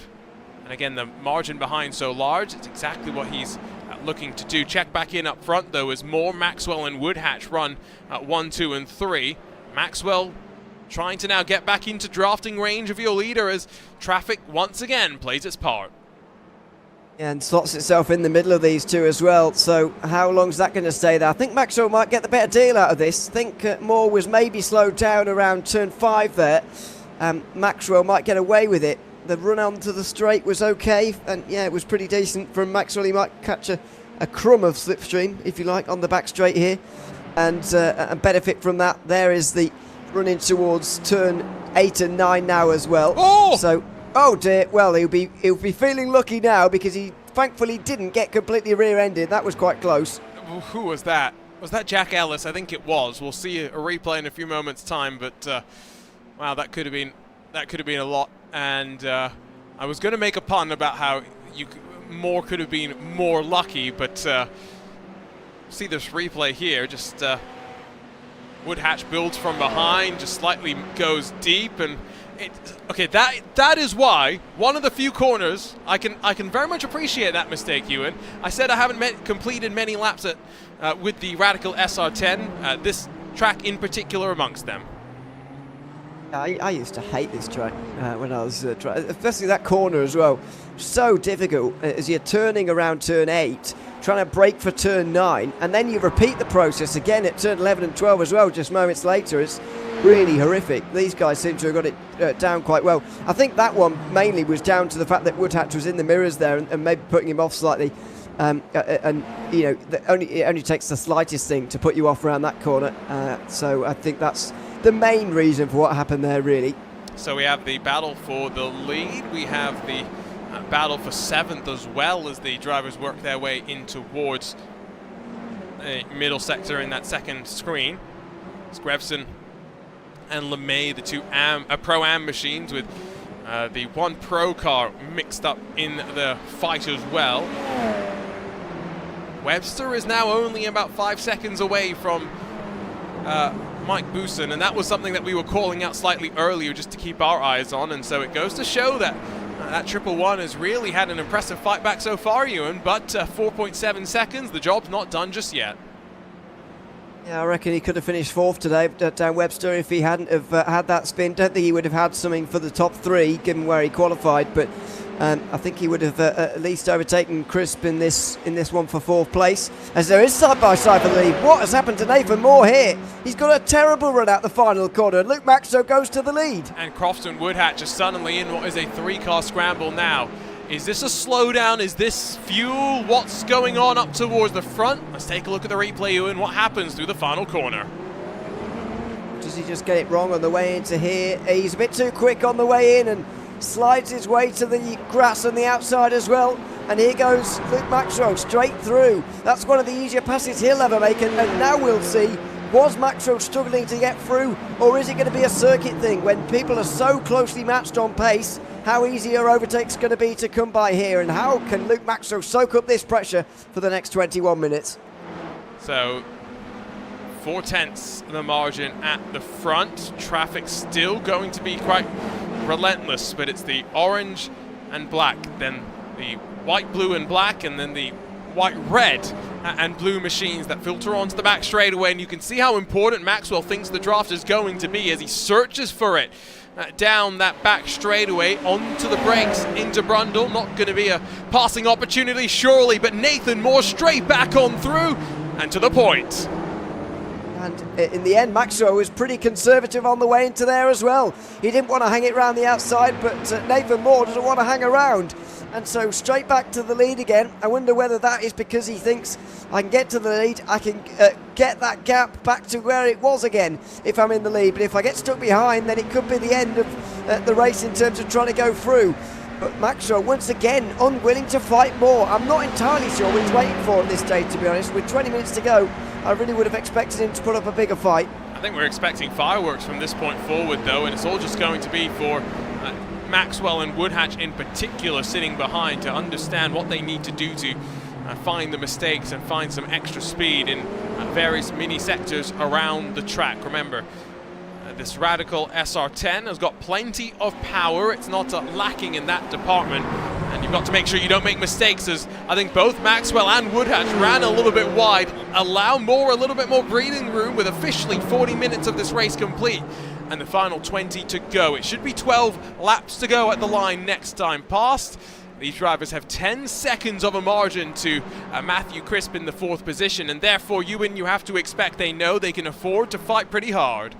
And again, the margin behind so large, it's exactly what he's looking to do. Check back in up front though as Moore, Maxwell and Woodhatch run 1, 2 and 3. Maxwell trying to now get back into drafting range of your leader as traffic once again plays its part. And slots itself in the middle of these two as well. So how long is that going to stay there? I think Maxwell might get the better deal out of this. I think Moore was maybe slowed down around turn 5 there. Maxwell might get away with it. The run onto the straight was okay, and yeah, it was pretty decent from Maxwell. He might catch a crumb of slipstream, if you like, on the back straight here, and benefit from that. There is the running towards turn 8 and 9 now as well. Oh! So, oh dear, well, he'll be feeling lucky now because he thankfully didn't get completely rear-ended. That was quite close. Who was that? Was that Jack Ellis? I think it was. We'll see a replay in a few moments' time, but wow, that could have been a lot. And I was going to make a pun about how more could have been more lucky, but see this replay here. Just Woodhatch builds from behind, just slightly goes deep, and okay, that is why one of the few corners I can very much appreciate that mistake, Ewan. I said I haven't completed many laps with the Radical SR10, this track in particular amongst them. I used to hate this track when I was especially that corner as well. So difficult as you're turning around turn 8, trying to brake for turn 9, and then you repeat the process again at turn 11 and 12 as well, just moments later. It's really horrific. These guys seem to have got it down quite well. I think that one mainly was down to the fact that Woodhatch was in the mirrors there and maybe putting him off slightly. And you know, it only takes the slightest thing to put you off around that corner. So I think that's the main reason for what happened there, really. So we have the battle for the lead. We have the battle for 7th as well as the drivers work their way in towards the middle sector in that second screen. It's Grevson and LeMay, the two Pro-Am machines, with the one Pro car mixed up in the fight as well. Webster is now only about 5 seconds away from Mike Booson, and that was something that we were calling out slightly earlier just to keep our eyes on, and so it goes to show that that 111 has really had an impressive fight back so far, Ewan, but 4.7 seconds, the job's not done just yet. Yeah, I reckon he could have finished 4th today, Dan Webster, if he hadn't have had that spin. Don't think he would have had something for the top 3, given where he qualified, but I think he would have at least overtaken Crisp in this one for 4th place. As there is side-by-side for the lead. What has happened to Nathan Moore here? He's got a terrible run out the final corner. Luke Maxwell goes to the lead. And Crofton Woodhatch is suddenly in what is a 3-car scramble now. Is this a slowdown? Is this fuel? What's going on up towards the front? Let's take a look at the replay, Ewan. What happens through the final corner? Does he just get it wrong on the way into here? He's a bit too quick on the way in and slides his way to the grass on the outside as well. And here goes Luke Maxwell straight through. That's one of the easier passes he'll ever make, and now we'll see. Was Maxwell struggling to get through, or is it going to be a circuit thing when people are so closely matched on pace? How easy are overtakes going to be to come by here, and how can Luke Maxwell soak up this pressure for the next 21 minutes? So 4/10 the margin at the front. Traffic still going to be quite relentless, but it's the orange and black, then the white, blue and black, and then the white, red and blue machines that filter onto the back straightaway, and you can see how important Maxwell thinks the draft is going to be as he searches for it down that back straightaway onto the brakes into Brundle. Not going to be a passing opportunity surely, but Nathan Moore straight back on through and to the point. And in the end, Maxwell was pretty conservative on the way into there as well. He didn't want to hang it around the outside, but Nathan Moore doesn't want to hang around. And so straight back to the lead again. I wonder whether that is because he thinks I can get to the lead, I can get that gap back to where it was again if I'm in the lead. But if I get stuck behind, then it could be the end of the race in terms of trying to go through. But Maxwell, once again, unwilling to fight more. I'm not entirely sure what he's waiting for at this stage, to be honest. With 20 minutes to go, I really would have expected him to put up a bigger fight. I think we're expecting fireworks from this point forward, though, and it's all just going to be for Maxwell and Woodhatch in particular sitting behind to understand what they need to do to find the mistakes and find some extra speed in various mini sectors around the track. Remember, this Radical SR10 has got plenty of power. It's not lacking in that department, and you've got to make sure you don't make mistakes, as I think both Maxwell and Woodhatch ran a little bit wide. Allow Moore a little bit more breathing room with officially 40 minutes of this race complete and the final 20 to go. It should be 12 laps to go at the line next time past. These drivers have 10 seconds of a margin to Matthew Crisp in the 4th position, and therefore, Ewan, you have to expect they know they can afford to fight pretty hard.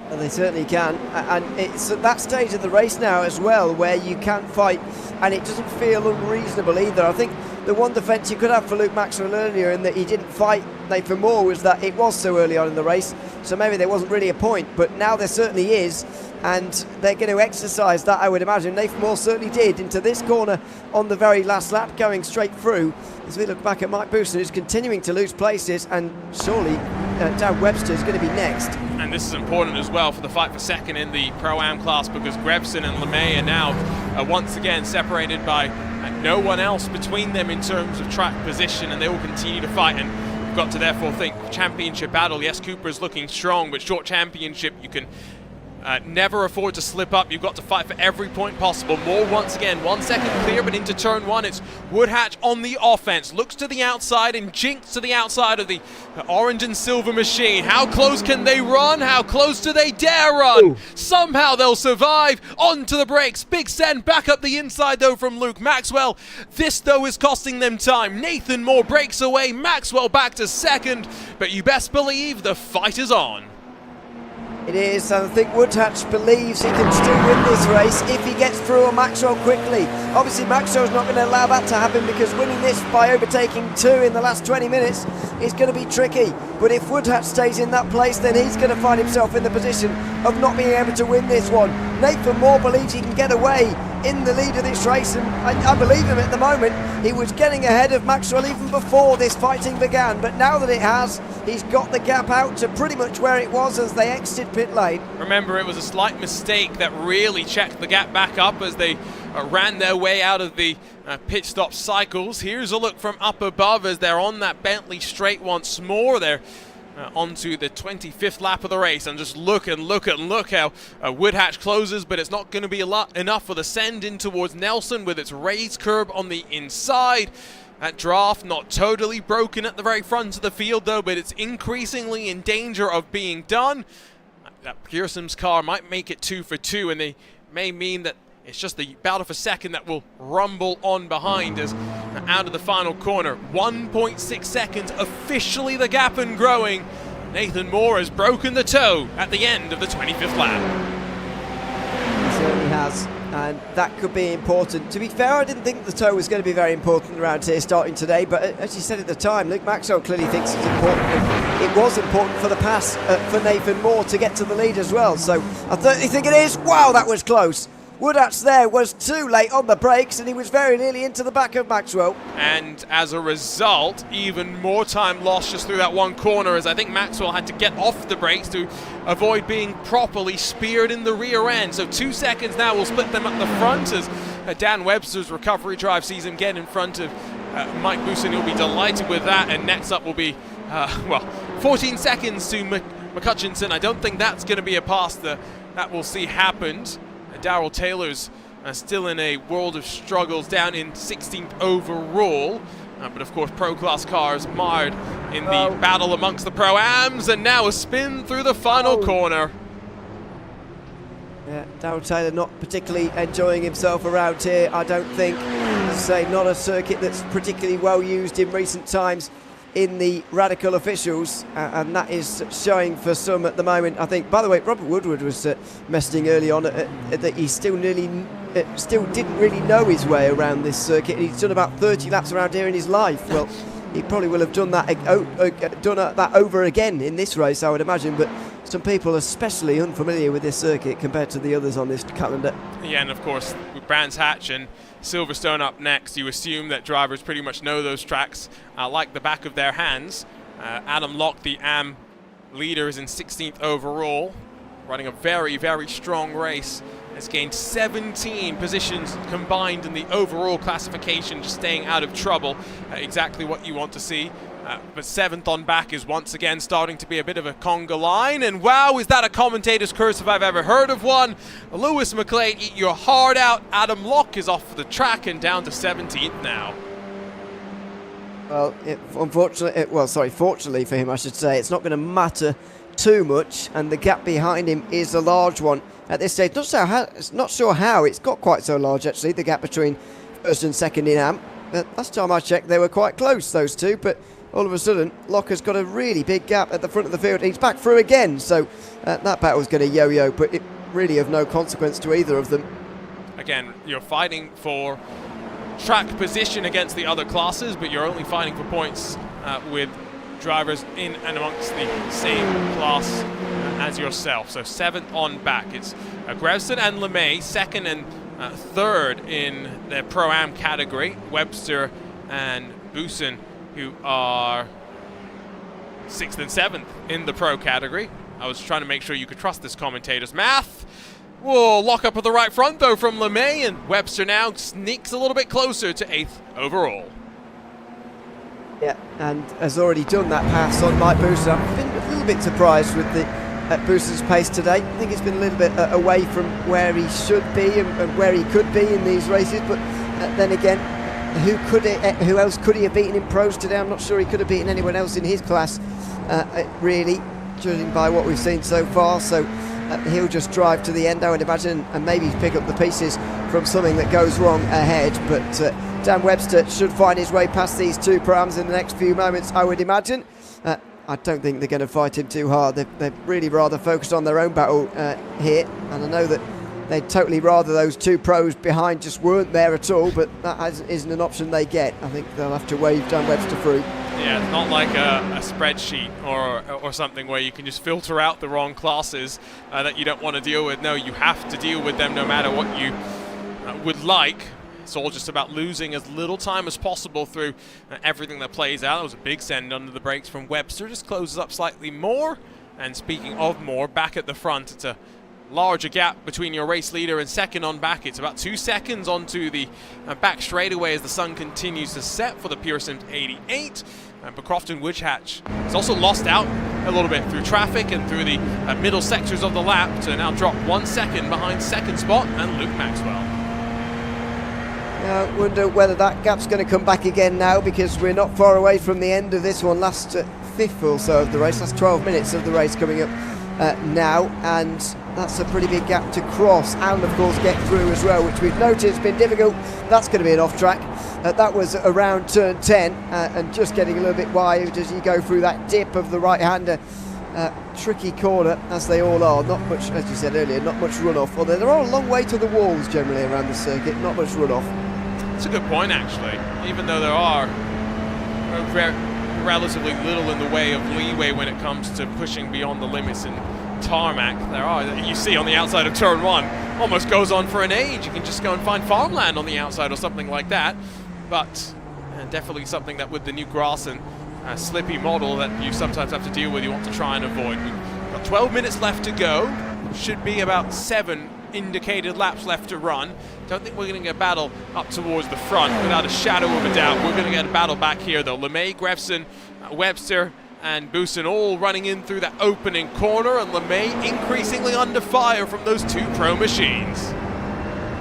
Well, they certainly can, and it's at that stage of the race now as well where you can fight, and it doesn't feel unreasonable either. I think the one defence you could have for Luke Maxwell earlier in that he didn't fight Nathan Moore was that it was so early on in the race, so maybe there wasn't really a point, but now there certainly is, and they're going to exercise that, I would imagine. Nathan Moore certainly did into this corner on the very last lap, going straight through. As we look back at Mike Bousson, who's continuing to lose places, and surely Dan Webster is going to be next. And this is important as well for the fight for second in the Pro-Am class, because Grebson and LeMay are now once again separated by no one else between them in terms of track position, and they will continue to fight. And you've got to therefore think championship battle. Yes, Cooper is looking strong, but short championship, you can never afford to slip up. You've got to fight for every point possible. Moore once again, 1 second clear, but into turn one, it's Woodhatch on the offense. Looks to the outside and jinks to the outside of the orange and silver machine. How close can they run? How close do they dare run? Ooh. Somehow they'll survive. Onto the brakes. Big send back up the inside though from Luke Maxwell. This though is costing them time. Nathan Moore breaks away. Maxwell back to second, but you best believe the fight is on. It is, and I think Woodhatch believes he can still win this race if he gets through on Maxwell quickly. Obviously Maxwell's not going to allow that to happen, because winning this by overtaking 2 in the last 20 minutes is going to be tricky. But if Woodhatch stays in that place, then he's going to find himself in the position of not being able to win this one. Nathan Moore believes he can get away in the lead of this race, and I believe him at the moment. He was getting ahead of Maxwell even before this fighting began, but now that it has, he's got the gap out to pretty much where it was as they exited pit lane. Remember, it was a slight mistake that really checked the gap back up as they ran their way out of the pit stop cycles. Here's a look from up above as they're on that Bentley straight once more. They're onto the 25th lap of the race, and just look how Woodhatch closes, but it's not going to be enough for the send in towards Nelson with its raised curb on the inside. That draft not totally broken at the very front of the field though, but it's increasingly in danger of being done. That Pearson's car might make it 2 for 2, and they may mean that it's just the battle for second that will rumble on behind as out of the final corner. 1.6 seconds, officially the gap and growing. Nathan Moore has broken the toe at the end of the 25th lap. He certainly has, and that could be important. To be fair, I didn't think the toe was going to be very important around here starting today, but as you said at the time, Luke Maxwell clearly thinks it's important. It was important for the pass for Nathan Moore to get to the lead as well, so I certainly think it is. Wow, that was close. Woodhatch there was too late on the brakes, and he was very nearly into the back of Maxwell. And as a result, even more time lost just through that one corner, as I think Maxwell had to get off the brakes to avoid being properly speared in the rear end. So 2 seconds now will split them at the front, as Dan Webster's recovery drive sees him get in front of Mike Bousson. He'll be delighted with that, and next up will be, 14 seconds to McCutchinson. I don't think that's going to be a pass that we'll see happened. Darrell Taylor's still in a world of struggles, down in 16th overall. But of course, Pro Class cars marred in the battle amongst the Pro-Ams, and now a spin through the final corner. Yeah, Darrell Taylor not particularly enjoying himself around here, I don't think. As I say, not a circuit that's particularly well used in recent times in the Radical officials, and that is showing for some at the moment. I think, by the way, Robert Woodward was messaging early on that he still didn't really know his way around this circuit. He's done about 30 laps around here in his life. Well, he probably will have done that over again in this race, I would imagine, but some people are especially unfamiliar with this circuit compared to the others on this calendar. Yeah, and of course, with Brands Hatch and Silverstone up next, you assume that drivers pretty much know those tracks like the back of their hands. Adam Locke, the AM leader, is in 16th overall, running a very, very strong race. Has gained 17 positions combined in the overall classification, just staying out of trouble. Exactly what you want to see. But 7th on back is once again starting to be a bit of a conga line. And wow, is that a commentator's curse if I've ever heard of one. Lewis McLean, eat your heart out. Adam Locke is off the track and down to 17th now. Well, fortunately for him, I should say, it's not going to matter too much, and the gap behind him is a large one at this stage. Not sure how it's got quite so large, actually, the gap between first and second in AM. Last time I checked, they were quite close, those two, but all of a sudden, Locke has got a really big gap at the front of the field. He's back through again, so that battle's going to yo-yo, but it really of no consequence to either of them. Again, you're fighting for track position against the other classes, but you're only fighting for points with drivers in and amongst the same class as yourself. So 7th on back. It's Grevson and LeMay, 2nd and 3rd in their Pro-Am category. Webster and Busen, who are 6th and 7th in the Pro category. I was trying to make sure you could trust this commentator's math. Whoa, lock up at the right front though from LeMay, and Webster now sneaks a little bit closer to 8th overall. Yeah, and has already done that pass on Mike Busen. I've been a little bit surprised with the Busen's pace today. I think it's been a little bit away from where he should be and where he could be in these races, but then again, who else could he have beaten in pros today? I'm not sure he could have beaten anyone else in his class, really, judging by what we've seen so far. So he'll just drive to the end, I would imagine, and maybe pick up the pieces from something that goes wrong ahead. But Dan Webster should find his way past these two Pro-Ams in the next few moments, I would imagine. I don't think they're going to fight him too hard. They're really rather focused on their own battle here, and I know that they'd totally rather those two pros behind just weren't there at all, but that isn't an option they get. I think they'll have to wave Dan Webster through. Yeah, it's not like a spreadsheet or something where you can just filter out the wrong classes that you don't want to deal with. No, you have to deal with them no matter what you would like. It's all just about losing as little time as possible through everything that plays out. That was a big send under the brakes from Webster. Just closes up slightly more. And speaking of more, back at the front, it's a larger gap between your race leader and 2nd on back. It's about 2 seconds onto the back straightaway as the sun continues to set for the Pearson 88. But Crofton Woodhatch has also lost out a little bit through traffic and through the middle sectors of the lap to now drop 1 second behind 2nd spot and Luke Maxwell. I wonder whether that gap's going to come back again now, because we're not far away from the end of this one. Last 5th or so of the race, last 12 minutes of the race coming up now, and that's a pretty big gap to cross and of course get through as well, which we've noticed has been difficult. That's going to be an off track. That was around turn 10 and just getting a little bit wide as you go through that dip of the right-hander. Tricky corner, as they all are. Not much, as you said earlier, not much runoff, although they're all a long way to the walls generally around the circuit. Not much runoff. That's a good point, actually. Even though there are relatively little in the way of leeway when it comes to pushing beyond the limits in tarmac, there are, you see on the outside of turn 1, almost goes on for an age. You can just go and find farmland on the outside or something like that. But definitely something that with the new grass and slippy model that you sometimes have to deal with, you want to try and avoid. We've got 12 minutes left to go. Should be about 7 indicated laps left to run. Don't think we're going to get a battle up towards the front without a shadow of a doubt. We're going to get a battle back here though. LeMay, Grevson, Webster and Busen all running in through that opening corner, and LeMay increasingly under fire from those two pro machines.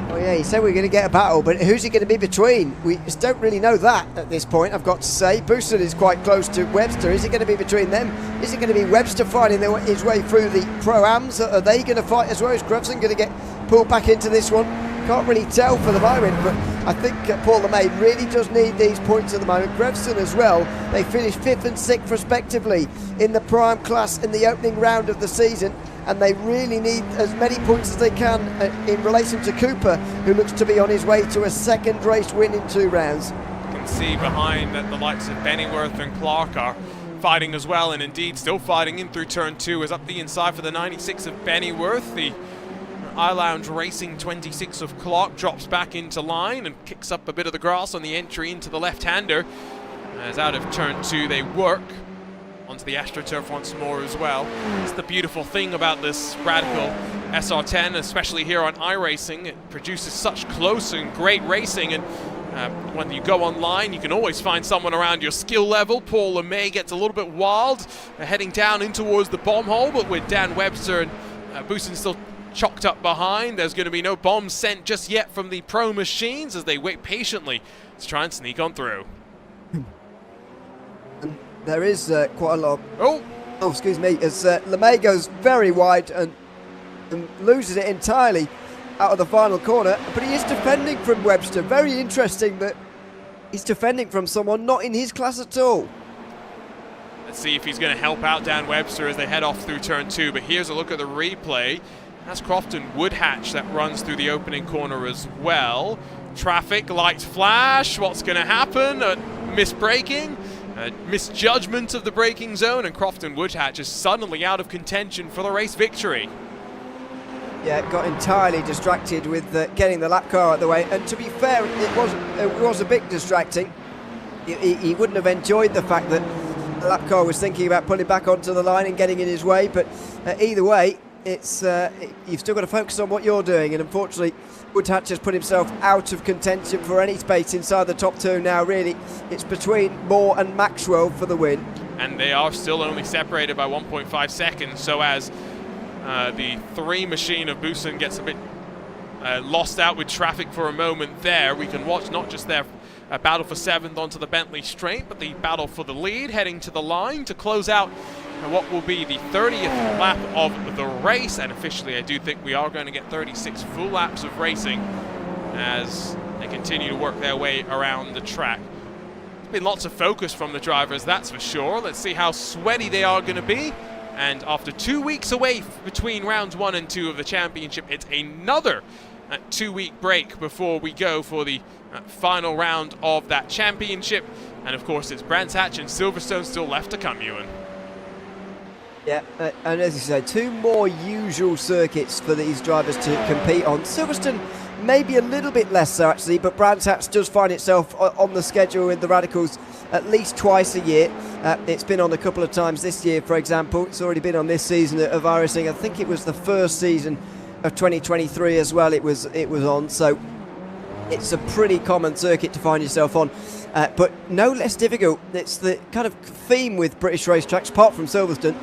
Oh yeah, he said we're going to get a battle, but who's it going to be between? We just don't really know that at this point, I've got to say. Busen is quite close to Webster. Is it going to be between them? Is it going to be Webster fighting his way through the Pro-Ams? Are they going to fight as well? Is Grevson going to get pulled back into this one? Can't really tell for the moment, but I think Paul LeMay really does need these points at the moment. Grevson as well. They finished 5th and 6th respectively in the Prime class in the opening round of the season, and they really need as many points as they can in relation to Cooper, who looks to be on his way to a 2nd race win in 2 rounds. You can see behind that the likes of Bennyworth and Clark are fighting as well, and indeed still fighting in through turn 2. Is up the inside for the 96 of Bennyworth. The iLounge Racing 26 of Clark drops back into line and kicks up a bit of the grass on the entry into the left-hander. As out of turn 2 they work onto the AstroTurf once more as well. It's the beautiful thing about this Radical SR10, especially here on iRacing. It produces such close and great racing, and when you go online, you can always find someone around your skill level. Paul LeMay gets a little bit wild, heading down in towards the bomb hole, but with Dan Webster and Busen still chocked up behind, there's going to be no bombs sent just yet from the pro machines as they wait patiently to try and sneak on through. There is quite a lot. Oh, excuse me. As LeMay goes very wide and loses it entirely out of the final corner, but he is defending from Webster. Very interesting that he's defending from someone not in his class at all. Let's see if he's going to help out Dan Webster as they head off through turn 2. But here's a look at the replay. That's Crofton Woodhatch that runs through the opening corner as well. Traffic lights flash. What's going to happen? Misbraking. misjudgment of the braking zone, and Crofton Woodhatch is suddenly out of contention for the race victory. Yeah, got entirely distracted with getting the lap car out of the way, and to be fair, it was a bit distracting. He wouldn't have enjoyed the fact that the lap car was thinking about pulling back onto the line and getting in his way, but either way, it's you've still got to focus on what you're doing, and unfortunately Woodhatch has put himself out of contention for any space inside the top two now. Really, it's between Moore and Maxwell for the win. And they are still only separated by 1.5 seconds, so as the 3 machine of Busen gets a bit lost out with traffic for a moment there, we can watch not just their battle for 7th onto the Bentley straight, but the battle for the lead heading to the line to close out what will be the 30th lap of the race. And officially, I do think we are going to get 36 full laps of racing as they continue to work their way around the track. There's been lots of focus from the drivers, that's for sure. Let's see how sweaty they are going to be. And after 2 weeks away between rounds 1 and 2 of the championship, it's another 2-week break before we go for the final round of that championship. And of course, it's Brands Hatch and Silverstone still left to come, Ewan. Yeah, and as you say, 2 more usual circuits for these drivers to compete on. Silverstone maybe a little bit less so actually, but Brands Hatch does find itself on the schedule with the Radicals at least twice a year. It's been on a couple of times this year, for example. It's already been on this season of iRacing. I think it was the first season of 2023 as well it was on, so it's a pretty common circuit to find yourself on, but no less difficult. It's the kind of theme with British racetracks, apart from Silverstone.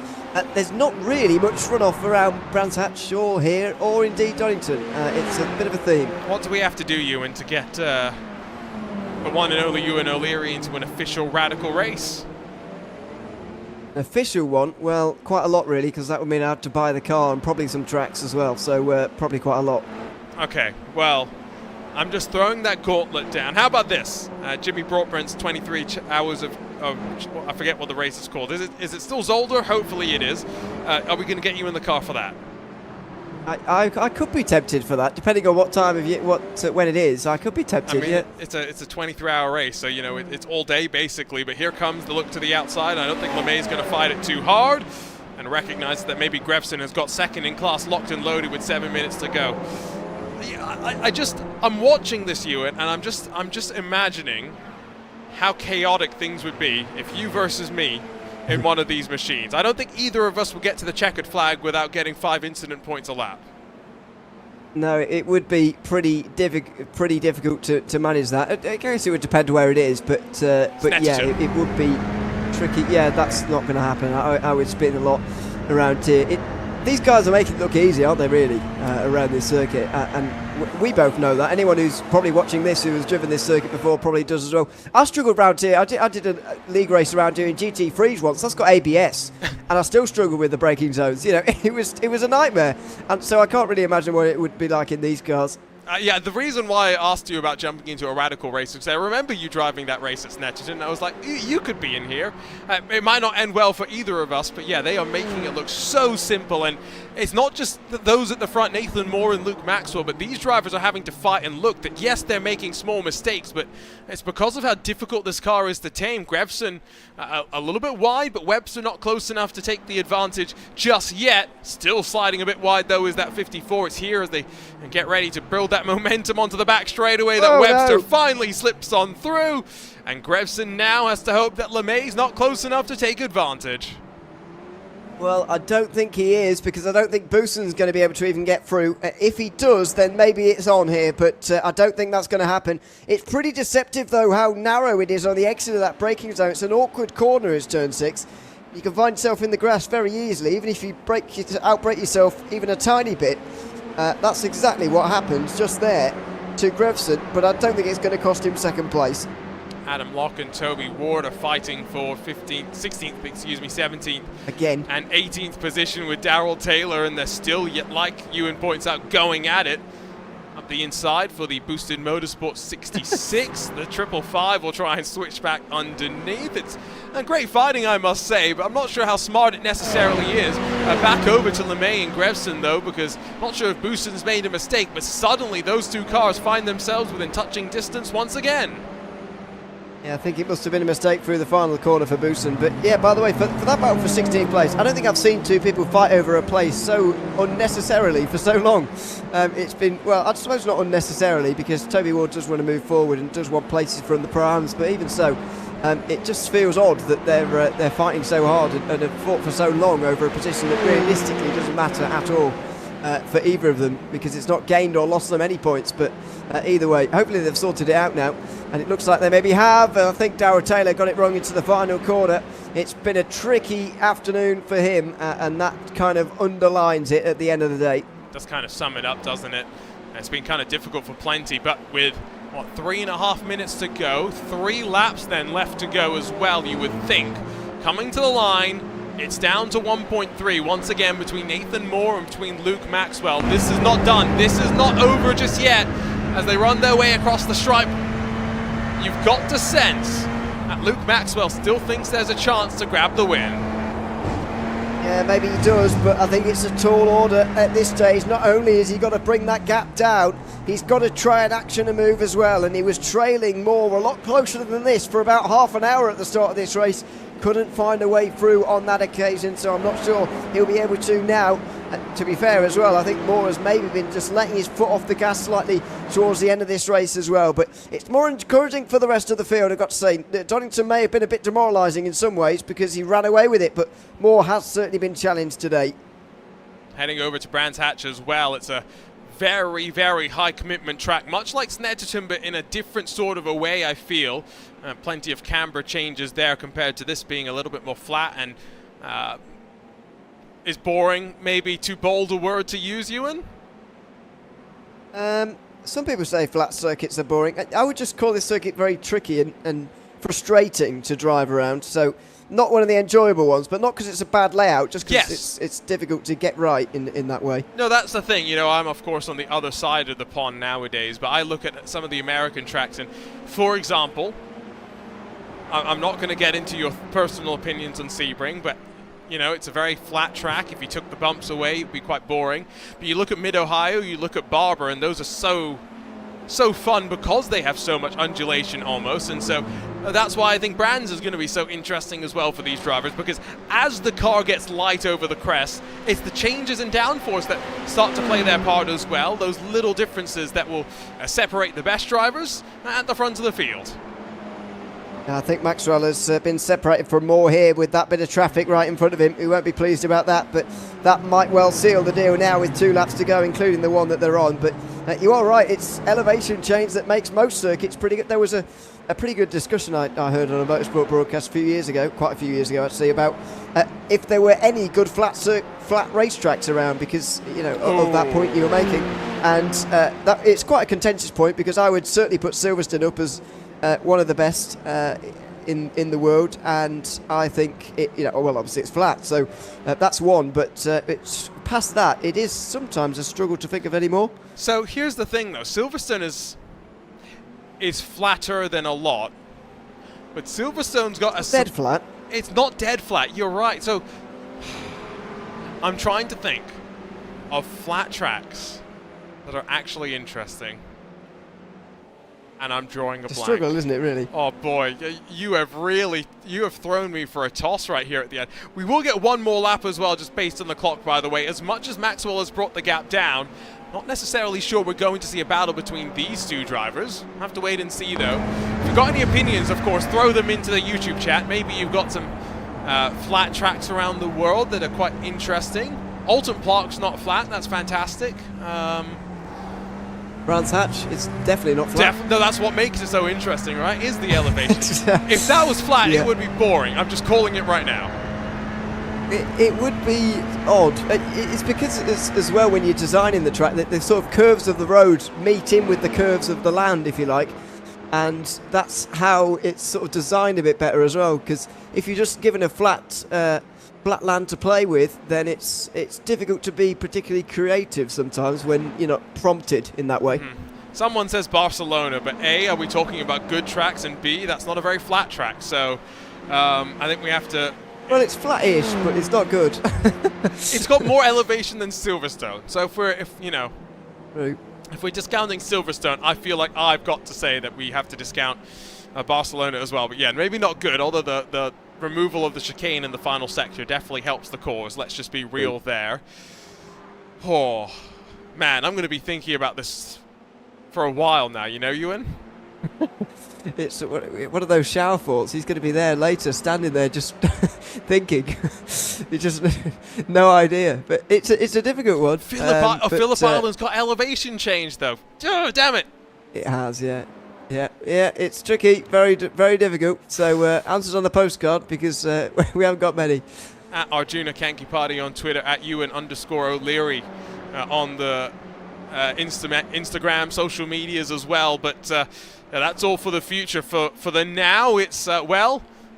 There's not really much runoff around Brands Hatch or here, or indeed Donington. It's a bit of a theme. What do we have to do, Ewan, to get the one and only Ewan O'Leary into an official Radical race? An official one? Well, quite a lot really, because that would mean I had to buy the car and probably some tracks as well, so probably quite a lot. Okay, well, I'm just throwing that gauntlet down. How about this? Jimmy Broadbent's 23 hours of I forget what the race is called. Is it still Zolder? Hopefully it is. Are we going to get you in the car for that? I could be tempted for that, depending on what time of year, when it is. I could be tempted. I mean, yeah. It's a 23-hour race, so you know it's all day basically. But here comes the look to the outside. I don't think LeMay is going to fight it too hard, and recognize that maybe Grevson has got second in class locked and loaded with 7 minutes to go. I'm watching this, Ewan, and I'm just imagining how chaotic things would be if you versus me in one of these machines. I don't think either of us will get to the checkered flag without getting 5 incident points a lap. No, it would be pretty difficult to manage that. I guess it would depend where it is, but yeah, it would be tricky. Yeah, that's not going to happen. I would spin a lot around here. These guys are making it look easy, aren't they, really, around this circuit? And we both know that. Anyone who's probably watching this, who has driven this circuit before, probably does as well. I struggled around here. I did a league race around here in GT Freeze once. That's got ABS, and I still struggle with the braking zones. You know, it was a nightmare. And so I can't really imagine what it would be like in these cars. Yeah, the reason why I asked you about jumping into a Radical race is because I remember you driving that race at Snetterton, and I was like, you could be in here. It might not end well for either of us, but yeah, they are making it look so simple, and it's not just those at the front, Nathan Moore and Luke Maxwell, but these drivers are having to fight and look that, yes, they're making small mistakes, but it's because of how difficult this car is to tame. Grevson a little bit wide, but Webster not close enough to take the advantage just yet. Still sliding a bit wide, though, is that 54. It's here as they get ready to build that momentum onto the back straightaway that Webster finally slips on through, and Grevson now has to hope that LeMay's not close enough to take advantage. Well, I don't think he is, because I don't think Busen's going to be able to even get through. If he does, then maybe it's on here, but I don't think that's going to happen. It's pretty deceptive, though, how narrow it is on the exit of that braking zone. It's an awkward corner as turn 6. You can find yourself in the grass very easily, even if you outbrake yourself even a tiny bit. That's exactly what happens just there to Grevson, but I don't think it's going to cost him second place. Adam Locke and Toby Ward are fighting for 17th again, and 18th position with Darrell Taylor, and they're still, yet like Ewan points out, going at it. Up the inside for the Boosted Motorsport 66. The 555 will try and switch back underneath. It's a great fighting, I must say, but I'm not sure how smart it necessarily is. Back over to LeMay and Grevson, though, because I'm not sure if Booston's made a mistake, but suddenly those two cars find themselves within touching distance once again. Yeah, I think it must have been a mistake through the final corner for Boosen. But yeah, by the way, for that battle for 16th place, I don't think I've seen two people fight over a place so unnecessarily for so long. It's been, well, I suppose not unnecessarily, because Toby Ward does want to move forward and does want places from the Pro-Ams, but even so, it just feels odd that they're fighting so hard and have fought for so long over a position that realistically doesn't matter at all. For either of them, because it's not gained or lost them any points, but either way, hopefully they've sorted it out now, and it looks like they maybe have. I think Darrell Taylor got it wrong into the final corner. It's been a tricky afternoon for him, and that kind of underlines it at the end of the day. Does kind of sum it up, doesn't it? It's been kind of difficult for Plenty, but with, what, 3.5 minutes to go, 3 laps then left to go as well, you would think. Coming to the line, it's down to 1.3 once again between Nathan Moore and between Luke Maxwell. This is not done. This is not over just yet as they run their way across the stripe. You've got to sense that Luke Maxwell still thinks there's a chance to grab the win. Yeah, maybe he does, but I think it's a tall order at this stage. Not only has he got to bring that gap down, he's got to try and action a move as well, and he was trailing Moore a lot closer than this for about half an hour at the start of this race. Couldn't find a way through on that occasion, so I'm not sure he'll be able to now. To be fair as well, I think Moore has maybe been just letting his foot off the gas slightly towards the end of this race as well, but it's more encouraging for the rest of the field, I've got to say. Donington may have been a bit demoralising in some ways because he ran away with it, but Moore has certainly been challenged today. Heading over to Brands Hatch as well, it's a very, very high commitment track, much like Snetterton, but in a different sort of a way, I feel. Plenty of camber changes there compared to this being a little bit more flat, and is boring maybe too bold a word to use, Ewan? Some people say flat circuits are boring. I would just call this circuit very tricky and frustrating to drive around, so not one of the enjoyable ones, but not because it's a bad layout, just because it's difficult to get right in that way. No, that's the thing. You know, I'm of course on the other side of the pond nowadays, but I look at some of the American tracks, and for example, I'm not going to get into your personal opinions on Sebring, but you know, it's a very flat track. If you took the bumps away, it'd be quite boring. But you look at Mid-Ohio, you look at Barber, and those are so fun because they have so much undulation almost, and so that's why I think Brands is going to be so interesting as well for these drivers, because as the car gets light over the crest, it's the changes in downforce that start to play their part as well, those little differences that will separate the best drivers at the front of the field. I think Maxwell has been separated from Moore here with that bit of traffic right in front of him. He won't be pleased about that, but that might well seal the deal now with 2 laps to go, including the one that they're on. But you are right, it's elevation change that makes most circuits pretty good. There was a pretty good discussion I heard on a motorsport broadcast quite a few years ago actually, about if there were any good flat racetracks around, because, you know, of that point you were making. And that it's quite a contentious point, because I would certainly put Silverstone up as one of the best in the world, and I think it, you know, well, obviously it's flat, so that's one, but it's past that, it is sometimes a struggle to think of any more. So here's the thing though, Silverstone is flatter than a lot, but Silverstone's got a dead flat. It's not dead flat, you're right. So I'm trying to think of flat tracks that are actually interesting, and I'm drawing a blank. Struggle, isn't it, really? Oh boy, you have thrown me for a toss right here at the end. We will get one more lap as well, just based on the clock, by the way. As much as Maxwell has brought the gap down, not necessarily sure we're going to see a battle between these two drivers. Have to wait and see, though. If you've got any opinions, of course, throw them into the YouTube chat. Maybe you've got some flat tracks around the world that are quite interesting. Alton Park's not flat, that's fantastic. Brands Hatch, it's definitely not flat. No, that's what makes it so interesting, right? Is the elevation. If that was flat, it would be boring. I'm just calling it right now. It would be odd. It's because as well, when you're designing the track, the sort of curves of the road meet in with the curves of the land, if you like, and that's how it's sort of designed a bit better as well. Because if you're just given a flat land to play with, then it's difficult to be particularly creative sometimes when you're not prompted in that way. Someone says Barcelona, but A, are we talking about good tracks, and B, that's not a very flat track, so I think we have to... Well, it's flat-ish, but it's not good. It's got more elevation than Silverstone, so if we're discounting Silverstone, I feel like I've got to say that we have to discount Barcelona as well. But yeah, maybe not good, although the removal of the chicane in the final sector definitely helps the cause. Let's just be real there. Oh, man, I'm going to be thinking about this for a while now, you know, Ewan? It's one of those shower thoughts. He's going to be there later, standing there just thinking. He just no idea. But it's a difficult one. Phillip Island's got elevation change, though. Oh, damn it. It has, yeah. Yeah, it's tricky, very difficult. So answers on the postcard, because we haven't got many. At Arjuna Kankipati on Twitter, at Ewan_O'Leary on the Instagram, social medias as well. But that's all for the future. For the now, it's,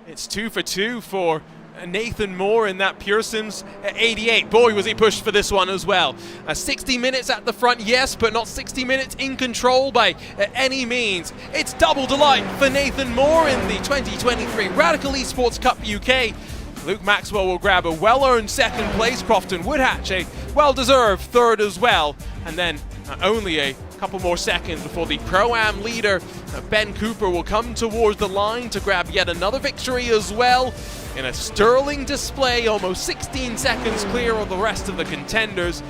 it's 2 for 2 for Nathan Moore in that Pure Sims 88. Boy, was he pushed for this one as well. 60 minutes at the front, yes, but not 60 minutes in control by any means. It's double delight for Nathan Moore in the 2023 Radical Esports Cup UK. Luke Maxwell will grab a well-earned second place. Crofton Woodhatch a well-deserved third as well. And then only a couple more seconds before the Pro-Am leader, Ben Cooper, will come towards the line to grab yet another victory as well. In a sterling display, almost 16 seconds clear of the rest of the contenders.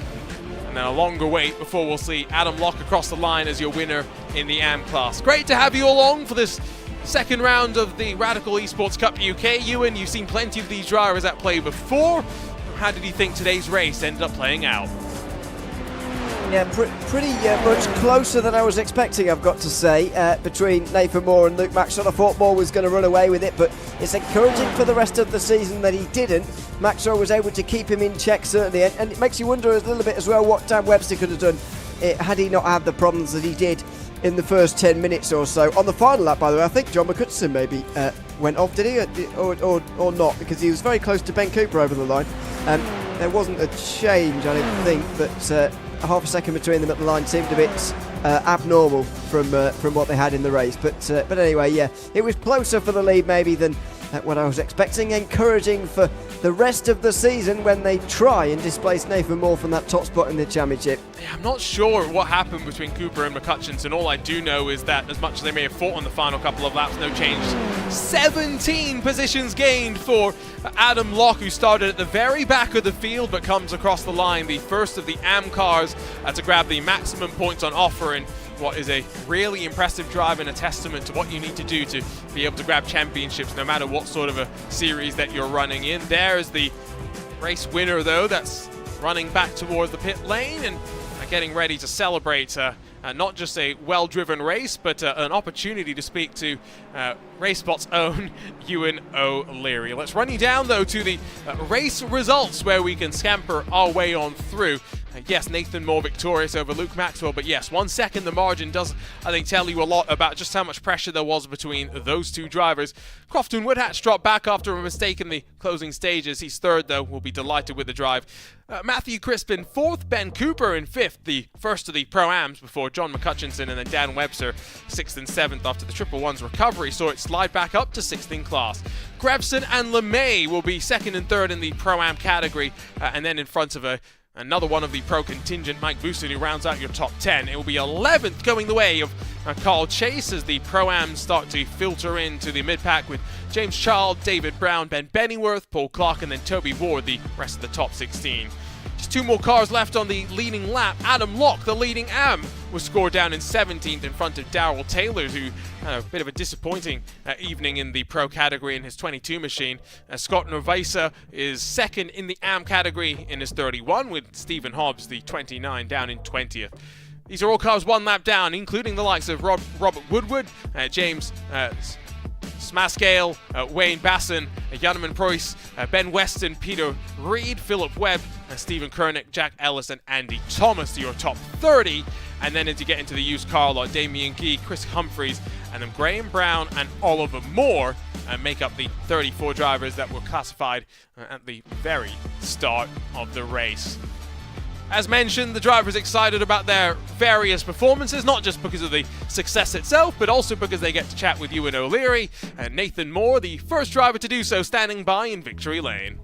And then a longer wait before we'll see Adam Locke across the line as your winner in the AM class. Great to have you along for this second round of the Radical Esports Cup UK. Ewan, you've seen plenty of these drivers at play before. How did you think today's race ended up playing out? Yeah, pretty much closer than I was expecting, I've got to say, between Nathan Moore and Luke Maxwell. I thought Moore was going to run away with it, but it's encouraging for the rest of the season that he didn't. Maxwell was able to keep him in check, certainly, and it makes you wonder a little bit as well what Dan Webster could have done had he not had the problems that he did in the first 10 minutes or so. On the final lap, by the way, I think John McCutcheon maybe went off, did he? Or not, because he was very close to Ben Cooper over the line. There wasn't a change, I don't think, but half a second between them at the line seemed a bit abnormal from what they had in the race. But anyway, yeah, it was closer for the lead maybe than what I was expecting. Encouraging for the rest of the season when they try and displace Nathan Moore from that top spot in the championship. Yeah, I'm not sure what happened between Cooper and McCutcheon. All I do know is that as much as they may have fought on the final couple of laps, no change. 17 positions gained for Adam Locke, who started at the very back of the field but comes across the line, the first of the AM cars to grab the maximum points on offer in what is a really impressive drive and a testament to what you need to do to be able to grab championships no matter what sort of a series that you're running in. There's the race winner, though, that's running back towards the pit lane and getting ready to celebrate not just a well-driven race, but an opportunity to speak to RaceSpot's own Ewan O'Leary. Let's run you down, though, to the race results where we can scamper our way on through. Yes, Nathan Moore victorious over Luke Maxwell, but yes, 1 second the margin does, I think, tell you a lot about just how much pressure there was between those two drivers. Crofton Woodhatch dropped back after a mistake in the closing stages. He's third, though. We'll be delighted with the drive. Matthew Crispin fourth, Ben Cooper in fifth, the first of the Pro-Ams before John McCutcheon, and then Dan Webster sixth and seventh after the Triple One's recovery saw it slide back up to sixth in class. Grevson and LeMay will be second and third in the Pro-Am category, and then in front of another one of the pro contingent, Mike Booston, who rounds out your top 10. It will be 11th going the way of Carl Chase as the Pro-Ams start to filter into the mid-pack with James Child, David Brown, Ben Bennyworth, Paul Clark, and then Toby Ward, the rest of the top 16. Just two more cars left on the leading lap. Adam Locke, the leading AM, was scored down in 17th in front of Darrell Taylor, who had a bit of a disappointing evening in the pro category in his 22 machine. Scott Nervisa is second in the AM category in his 31, with Stephen Hobbs, the 29, down in 20th. These are all cars one lap down, including the likes of Robert Woodward, James Smaskale, Wayne Basson, Janneman Preuss, Ben Weston, Peter Reed, Philip Webb, Stephen Kernick, Jack Ellis, and Andy Thomas, your top 30. And then as you get into the used car lot, Damien Gee, Chris Humphreys, and then Graham Brown and Oliver Moore make up the 34 drivers that were classified at the very start of the race. As mentioned, the drivers excited about their various performances, not just because of the success itself, but also because they get to chat with Ewan O'Leary and Nathan Moore, the first driver to do so, standing by in victory lane.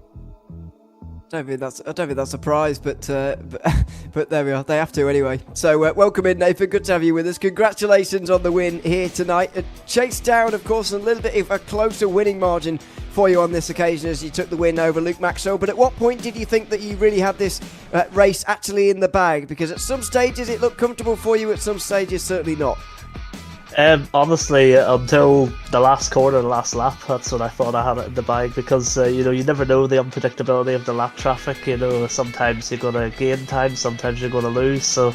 I don't think that's a prize, but there we are. They have to anyway. So welcome in, Nathan. Good to have you with us. Congratulations on the win here tonight. Chased down, of course, a little bit of a closer winning margin for you on this occasion as you took the win over Luke Maxwell. But at what point did you think that you really had this race actually in the bag? Because at some stages it looked comfortable for you, at some stages certainly not. Honestly, until the last corner, the last lap, that's when I thought I had it in the bag, because you never know the unpredictability of the lap traffic. Sometimes you're going to gain time, sometimes you're going to lose. So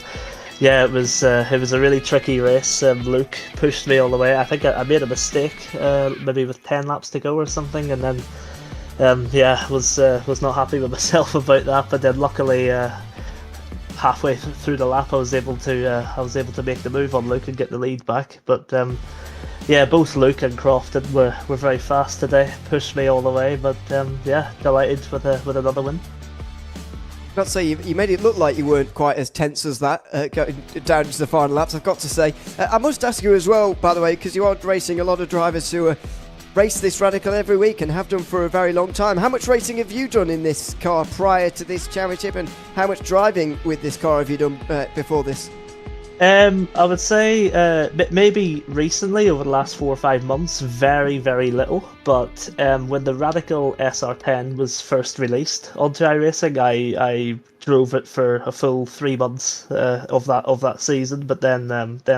yeah, it was a really tricky race. Luke pushed me all the way. I think I made a mistake, maybe with 10 laps to go or something, and then was not happy with myself about that. But then luckily, halfway through the lap, I was able to make the move on Luke and get the lead back. But both Luke and Crofton were very fast today, pushed me all the way. But delighted with another win. I've got to say, you made it look like you weren't quite as tense as that going down to the final laps. I've got to say, I must ask you as well, by the way, because you are racing a lot of drivers who race this Radical every week and have done for a very long time. How much racing have you done in this car prior to this championship, and how much driving with this car have you done before this? I would say maybe recently, over the last 4 or 5 months, very, very little. But when the Radical SR10 was first released onto iRacing, I drove it for a full 3 months of that season. But then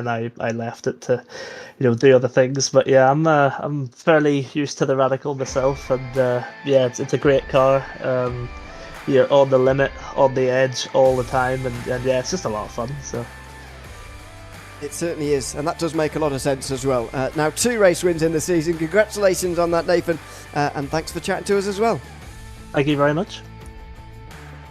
I left it to do other things. But yeah, I'm fairly used to the Radical myself, and it's a great car. You're on the limit, on the edge all the time, and yeah, it's just a lot of fun. So. It certainly is, and that does make a lot of sense as well. Now, 2 race wins in the season. Congratulations on that, Nathan, and thanks for chatting to us as well. Thank you very much.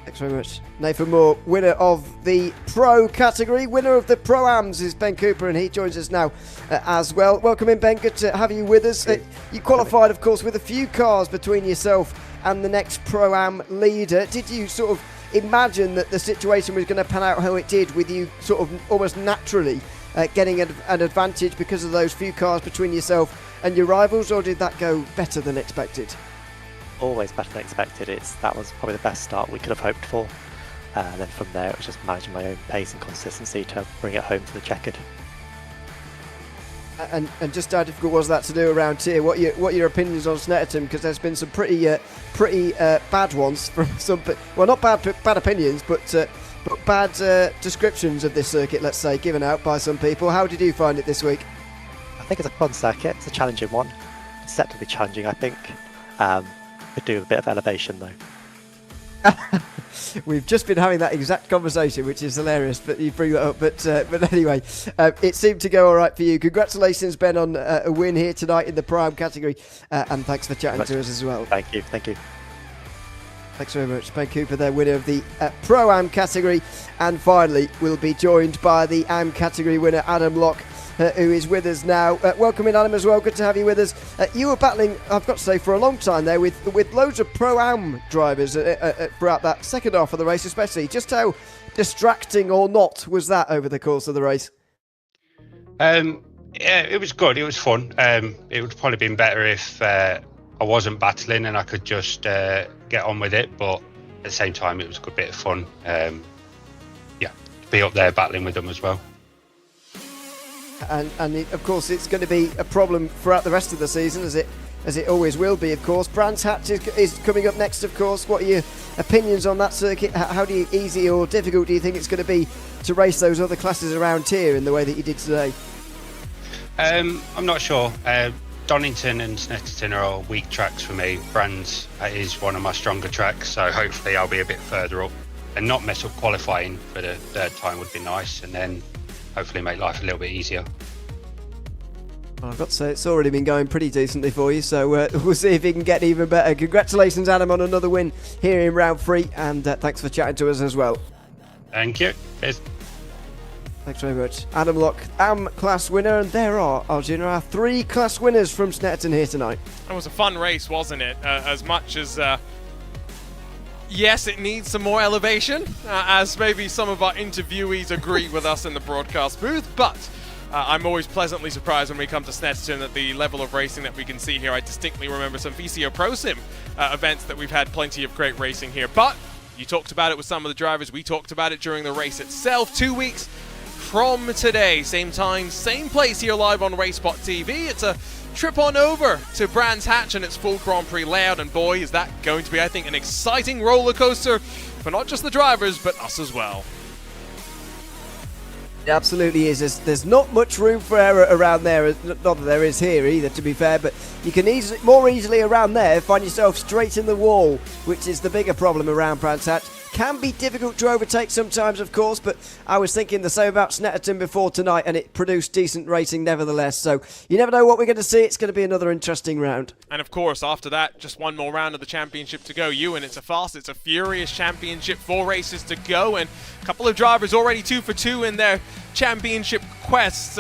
Thanks very much. Nathan Moore, winner of the Pro category. Winner of the Pro-Ams is Ben Cooper, and he joins us now as well. Welcome in, Ben. Good to have you with us. You qualified, of course, with a few cars between yourself and the next Pro-Am leader. Did you sort of imagine that the situation was going to pan out how it did, with you sort of almost naturally getting an advantage because of those few cars between yourself and your rivals, or did that go better than expected? Always better than expected. That was probably the best start we could have hoped for. And then from there, it was just managing my own pace and consistency to bring it home to the checkered. And just how difficult was that to do around here? What are your opinions on Snetterton? Because there's been some pretty bad ones from some, well, not bad opinions, but bad descriptions of this circuit, let's say, given out by some people. How did you find it this week? I think it's a fun circuit. It's a challenging one. It's set to be challenging, I think. Could do a bit of elevation though. We've just been having that exact conversation, which is hilarious, but you bring that up. But anyway, it seemed to go all right for you. Congratulations, Ben, on a win here tonight in the Prime category, and thanks for chatting to us as well. Thank you. Thanks very much. Ben Cooper there, winner of the Pro-Am category. And finally, we'll be joined by the Am category winner, Adam Locke, who is with us now. Welcome in, Adam, as well. Good to have you with us. You were battling, I've got to say, for a long time there with loads of Pro-Am drivers throughout that second half of the race, especially. Just how distracting or not was that over the course of the race? Yeah, it was good. It was fun. It would probably been better if I wasn't battling and I could just get on with it. But at the same time, it was a good bit of fun. To be up there battling with them as well. And of course, it's going to be a problem throughout the rest of the season, as it always will be, of course. Brands Hatch is coming up next, of course. What are your opinions on that circuit? How easy or difficult do you think it's going to be to race those other classes around here in the way that you did today? I'm not sure. Donington and Snetterton are all weak tracks for me. Brands is one of my stronger tracks, so hopefully I'll be a bit further up and not mess up qualifying for the third time would be nice, and then hopefully make life a little bit easier. Well, I've got to say, it's already been going pretty decently for you, so we'll see if it can get even better. Congratulations, Adam, on another win here in round 3, and thanks for chatting to us as well. Thank you. Cheers. Thanks very much. Adam Locke, Am class winner, and there are 3 class winners from Snetterton here tonight. It was a fun race, wasn't it? As much as, yes, it needs some more elevation, as maybe some of our interviewees agree with us in the broadcast booth, but I'm always pleasantly surprised when we come to Snetterton at the level of racing that we can see here. I distinctly remember some VCO Pro Sim events that we've had plenty of great racing here. But you talked about it with some of the drivers. We talked about it during the race itself. 2 weeks from today, same time, same place here live on RaceSpotTV. It's a trip on over to Brands Hatch and its full Grand Prix layout. And boy, is that going to be, I think, an exciting roller coaster for not just the drivers, but us as well. It absolutely is. There's not much room for error around there. Not that there is here either, to be fair, but you can more easily around there find yourself straight in the wall, which is the bigger problem around Brands Hatch. Can be difficult to overtake sometimes, of course, but I was thinking the same about Snetterton before tonight, and it produced decent racing nevertheless. So you never know what we're going to see. It's going to be another interesting round. And of course, after that, just one more round of the championship to go. And it's a furious championship. 4 races to go, and a couple of drivers already 2 for 2 in their championship quests.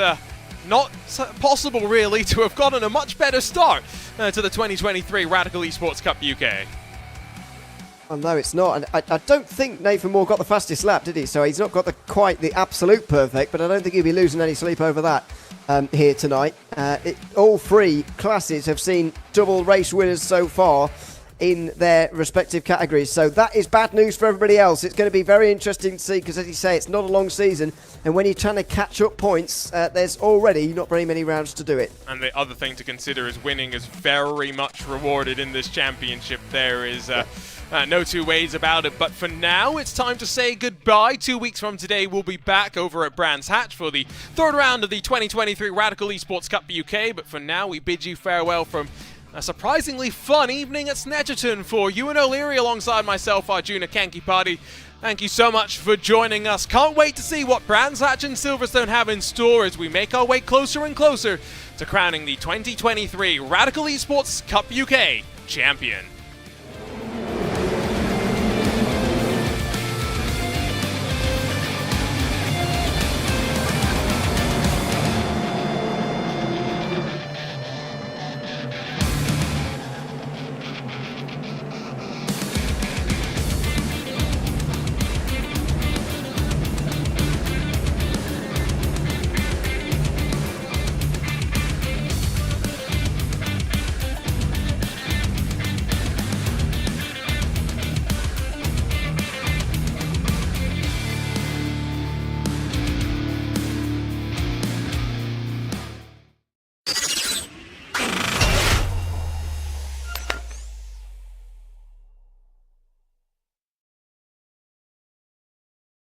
Not possible, really, to have gotten a much better start to the 2023 Radical Esports Cup UK. Oh, no, it's not. And I don't think Nathan Moore got the fastest lap, did he? So he's not got quite the absolute perfect, but I don't think he'll be losing any sleep over that here tonight. All 3 classes have seen double race winners so far in their respective categories. So that is bad news for everybody else. It's going to be very interesting to see, because as you say, it's not a long season, and when you're trying to catch up points, there's already not very many rounds to do it. And the other thing to consider is winning is very much rewarded in this championship. There is no two ways about it. But for now, it's time to say goodbye. 2 weeks from today, we'll be back over at Brands Hatch for the 3rd round of the 2023 Radical Esports Cup UK. But for now, we bid you farewell from a surprisingly fun evening at Snetterton. For Ewan O'Leary alongside myself, Arjuna Kankipati, thank you so much for joining us. Can't wait to see what Brands Hatch and Silverstone have in store as we make our way closer and closer to crowning the 2023 Radical Esports Cup UK champion.